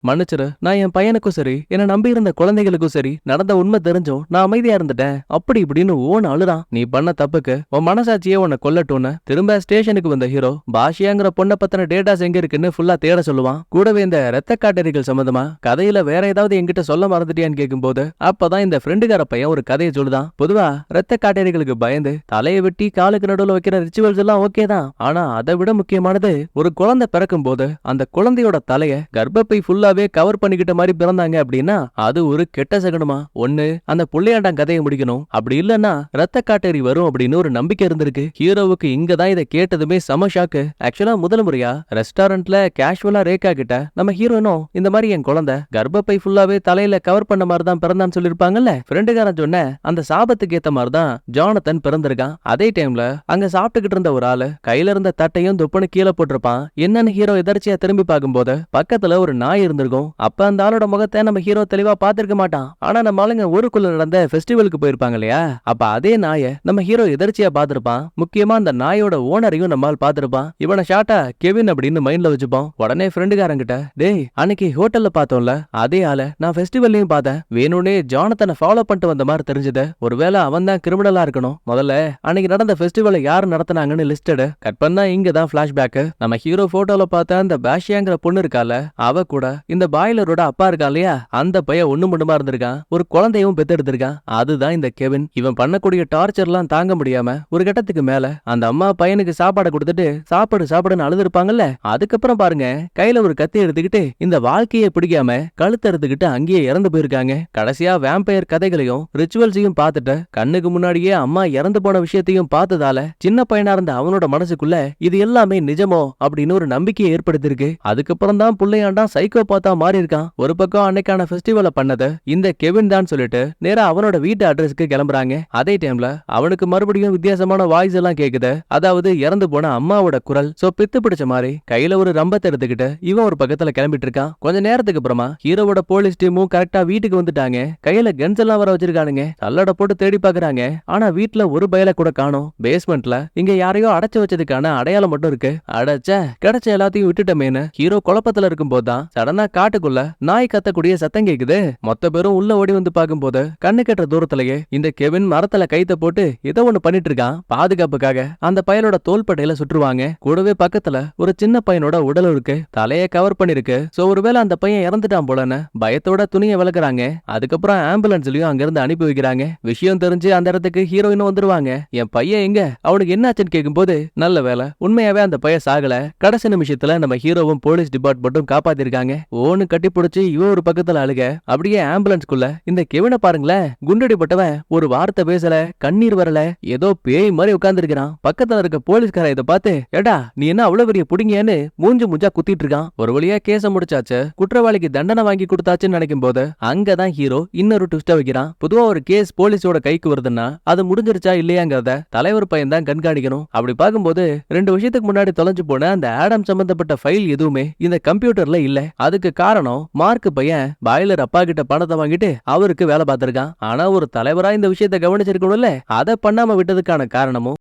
மன்னிச்சிரு, நான் என் பையனுக்கும் சரி என்ன நம்பி இருந்த குழந்தைகளுக்கும் சரி நடந்த உண்மை தெரிஞ்சும் நான் அமைதியா இருந்துட்டேன். அப்படி இப்படின்னு ஓன் அழுறான். நீ பண்ண தப்புக்கு உன் மனசாட்சியே உன்னை கொல்லட்டும்னு திரும்ப ஸ்டேஷனுக்கு வந்த ஹீரோ பாஷியாங்கிற பொண்ணை பத்தின டேட்டாஸ் எங்க இருக்குன்னு ஃபுல்லா தேட சொல்லுவான். கூடவே இந்த ரத்த காட்டறிகள் சம்பந்தமா கதையில வேற ஏதாவது என்கிட்ட சொல்ல மறந்துட்டியான்னு கேட்கும்போது அப்பதான் இந்த ஃப்ரெண்டுகார பையன் ஒரு கதையை சொல்லுதான். பொதுவா ரத்த காட்டறிகளுக்கு பயந்து தலையை வெட்டி காலுக்கு நடுவுல வைக்கிற ரிச்சுவல்ஸ் எல்லாம் ஓகே தான். ஆனா அதை விட முக்கியமானது, ஒரு குழந்தை பிறக்கும் போது அந்த குழந்தையோட தலைய கர்ப்பப்பை ஃபுல்லா கவர் பண்ணிக்கிட்ட மாதிரி பிறந்தாங்க அப்படின்னா அது ஒரு கெட்ட சகனமா. ஒண்ணு, அந்த புள்ளையாண்டான் கதையை முடிக்கணும். அப்படி இல்லன்னா ரத்த காட்டேரி வரும் அப்படின்னு ஒரு நம்பிக்கை இருந்திருக்கு. ஹீரோவுக்கு இங்கதான் இதை கேட்டதுமே சம ஷாக்கு. ஆக்சுவலா முதல் முறையா ரெஸ்டாரண்ட்ல கேஷுவலா ரேகா கிட்ட நம்ம ஹீரோனும் இந்த மாதிரி என் குழந்தை கர்ப்பப்பை ஃபுல்லாவே தலையில கவர் பண்ண மாதிரி தான் பிறந்தான்னு சொல்லிருப்பாங்கல்ல. ஃப்ரெண்டுகாரன் சொன்ன அந்த சாபத்துக்கு ஏத்த மாதிரி தான் ஜானத்தன் பிறந்திருக்கான். அதே டைம்ல அங்க சாப்பிட்டுக்கிட்டு இருந்த ஒரு ஆளு கையில இருந்த தட்டையும் தொப்புன்னு கீழே போட்டிருப்பான். என்னன்னு ஹீரோ எதர்ச்சியா திரும்பி பார்க்கும்போது பக்கத்துல ஒரு நாய் இருந்திருக்கும். அப்ப அந்த ஆளோட முகத்தை நம்ம ஹீரோ தெளிவா பாத்திருக்க மாட்டான். ஆனா நம்ம ஆளுங்க ஊருக்குள்ள நடந்த ஃபெஸ்டிவலுக்கு போயிருப்பாங்க இல்லையா, அப்ப அதே நாயை நம்ம ஹீரோ எதர்ச்சியா பாத்திருப்பான். முக்கியமா அந்த நாயோட ஓனரையும் நம்மால் பாத்திருப்பான். இவனை ஷார்ட்டா கெவின் அப்படின்னு மைண்ட்ல வச்சுப்பான். உடனே ஃப்ரெண்டுகாரங்கிட்ட, டேய் அன்னைக்கு ஹோட்டல்ல பார்த்தோம்ல அதே ஆளை நான் ஃபெஸ்டிவல்லையும் பார்த்தேன். வேணும்னே ஜானத்தனை ஃபாலோ பண்ணிட்டு வந்த மாதிரி தெரிஞ்சது. ஒருவேளை அவன் தான் கிரிமினலா இருக்கணும். முதல்ல அன்னைக்கு நடந்த ஃபெஸ்டிவலை யாரு நடத்தினாங்கன்னு லிஸ்டட் கட் பண்ணா இங்கதான் பிளாஷ்பேக். நம்ம ஹீரோ போட்டோல பார்த்த அந்த பாஷியாங்கிற பொண்ணு இருக்கால, அவ கூட இந்த பாய்லரோட அப்பா இருக்கான் இல்லையா, அந்த பையன் ஒண்ணு மட்டுமா இருந்திருக்கான், ஒரு குழந்தையும் பெத்தெடுத்திருக்கான். அதுதான் இந்த கெவின். இவன் பண்ணக்கூடிய டார்ச்சர்லாம் தாங்க முடியாம ஒரு கட்டத்துக்கு மேல அந்த அம்மா பையனுக்கு சாப்பாடை கொடுத்துட்டு சாப்பாடு சாப்பாடுன்னு அழுதுருப்பாங்கல்ல, அதுக்கப்புறம் பாருங்க கையில ஒரு கத்தி எடுத்துக்கிட்டு இந்த வாழ்க்கையை பிடிக்காம கழுத்து எடுத்துக்கிட்டு அங்கேயே இறந்து போயிருக்காங்க. கடைசியா வேம்பயர் கதைகளையும் ரிச்சுவல்ஸையும் பார்த்துட்டு கண்ணுக்கு முன்னாடியே அம்மா இறந்து போன விஷயத்தையும் பார்த்ததால சின்ன பையனா இருந்த அவனோட மனசுக்குள்ள இது எல்லாமே நிஜமோ அப்படின்னு ஒரு நம்பிக்கையை ஏற்படுத்திருக்கு. அதுக்கப்புறம் தான் புள்ளையாண்டா சைக்கோ பார்த்தா மாறி இருக்கான். ஒரு பக்கம் அன்னைக்கான ஃபெஸ்டிவலை பண்ணது இந்த கெவின் தான் சொல்லிட்டு நேரா அவனோட வீட்டு அட்ரஸ்க்கு கிளம்புறாங்க. அதே டைம்ல அவனுக்கு மறுபடியும் வித்தியாசமான வாய்ஸ் எல்லாம் கேக்குது. அதாவது இறந்து போன அம்மாவோட குரல். சோ பித்து பிடிச்ச மாதிரி கையில ஒரு ரம்பத்தை எடுத்துக்கிட்டு இவன் ஒரு பக்கத்துல கிளம்பிட்டு இருக்கான். கொஞ்ச நேரத்துக்கு அப்புறமா ஹீரோவோட போலீஸ் டீமும் கரெக்டா வீட்டுக்கு வந்துட்டாங்க. கையில கன்ஸ் எல்லாம் வர வச்சிருக்கானுங்க. சல்லடை போட்டு தேடி பாக்குறாங்க. ஆனா வீட்டுல ஒரு பயல கூட காணோம். பேஸ்மெண்ட்ல இங்க யாரையோ அடைச்சு வச்சதுக்கான அடையாளம் மட்டும் இருக்கு. அடைச்ச கிடைச்ச எல்லாத்தையும் விட்டுட்டமேனு ஹீரோ குழப்பத்துல இருக்கும் போதுதான் சடனா காட்டுக்குள்ள நாய் கத்தக்கூடிய சத்தம் கேக்குது. மொத்த பேரும் உள்ள ஓடி வந்து பார்க்கும்போது கண்ணு கெட்ட தூரத்திலேயே இந்த கெவின் மரத்துல கைத்த போட்டு ஏதோ ஒண்ணு பண்ணிட்டு இருக்கான். பாதுகாப்புக்காக அந்த பயலோட தோள்பட்டையில சுற்றுவாங்க. கூடவே பக்கத்துல ஒரு சின்ன பையனோட உடல் இருக்கு. தலைய கவர் பண்ணிருக்கு. சோ ஒருவேளை அந்த பையன் இறந்துட்டான் போலன்னு பயத்தோட துணியை விளக்குறாங்க. அதுக்கப்புறம் ஆம்புலன்ஸ்லயும் அங்கிருந்து அனுப்பி வைக்கிறாங்க. விஷயம் தெரிஞ்சு அந்த இடத்துக்கு ஹீரோயினும் வந்துருவாங்க. என் பையன் எங்க, அவனுக்கு என்னாச்சுன்னு கேட்கும்போது நல்ல வேலை உண்மையாவே அந்த பையன் சாகல. கடைசி நிமிஷத்துல நம்ம ஹீரோவும் போலீஸ் டிபார்ட்மெண்ட்டும் காப்பாத்திருக்காங்க. ஓன்னு கட்டி பிடிச்சு இவ ஒரு பக்கத்துல அழுக. அப்படியே ஆம்புலன்ஸ்குள்ள இந்த கெவினை பாருங்களேன், குண்டடிப்பட்டவன் ஒரு வார்த்தை பேசல, கண்ணீர் வரல, ஏதோ பேய் மாதிரி உட்கார்ந்து இருக்கிறான். பக்கத்துல இருக்க போலீஸ்கார இதை பார்த்து ஏடா நீ என்ன அவ்வளவு பெரிய புடிங்கன்னு மூஞ்சா குத்திட்டு இருக்கான். ஒரு வழியா கேஸ முடிச்சாச்சு, குற்றவாளிக்கு தண்டனை வாங்கி கொடுத்தாச்சுன்னு நினைக்கும் போது அங்கதான் ஹீரோ இன்னொரு ட்விஸ்ட வைக்கிறான். பொதுவா ஒரு கேஸ் போலீஸோட கைக்கு வருதுன்னா அது முடிஞ்சிருச்சா இல்லையாங்கிறத தலைவர் பையன் தான் கண்காணிக்கணும். அப்படி பார்க்கும்போது 2 விஷயத்துக்கு முன்னாடி தொலைஞ்சு போன அந்த ஆடம் சம்பந்தப்பட்ட ஃபைல் எதுவுமே இந்த கம்ப்யூட்டர்ல இல்ல. அதுக்கு காரணம் மார்க் பையன் பாய்லர் அப்பா கிட்ட பணத்தை வாங்கிட்டு அவருக்கு வேலை பார்த்திருக்கான். ஆனா ஒரு தலைவரா இந்த விஷயத்தை கவனிச்சிருக்கணும்ல, அதை பண்ணாம விட்டதுக்கான காரணமும்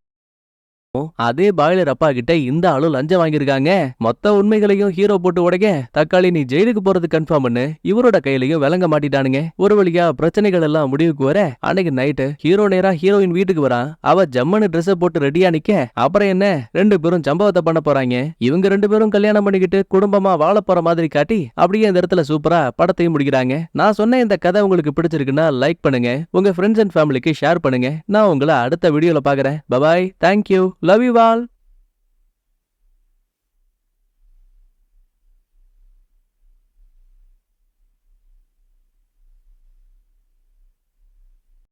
அதே பாய்லர் அப்பா கிட்ட இந்த ஆளு லஞ்சம் வாங்கியிருக்காங்க. மொத்த உண்மைகளையும் ஹீரோ போட்டு உடைக்க தக்காளி நீ ஜெயிலுக்கு போறது கன்ஃபார்ம் பண்ணு இவரோட கையிலையும் விளங்க மாட்டிட்டானுங்க. ஒரு வழியா பிரச்சனைகள் எல்லாம் முடிவுக்கு வர அன்னைக்கு நைட்டு ஹீரோ நேரா ஹீரோயின் வீட்டுக்கு வரான். அவ ஜம்மனு ட்ரெஸ் போட்டு ரெடியா நிக்க அப்புறம் என்ன 2 பேரும் சம்பவத்தை பண்ண போறாங்க. இவங்க 2 பேரும் கல்யாணம் பண்ணிக்கிட்டு குடும்பமா வாழ போற மாதிரி காட்டி அப்படியே இந்த இடத்துல சூப்பரா படத்தையும் முடிக்கிறாங்க. நான் சொன்ன இந்த கதை உங்களுக்கு பிடிச்சிருக்குன்னா லைக் பண்ணுங்க, உங்க ஃப்ரெண்ட்ஸ் அண்ட் ஃபேமிலிக்கு ஷேர் பண்ணுங்க. நான் உங்களை அடுத்த வீடியோல பாக்குறேன். Bye bye, thank you, love you all.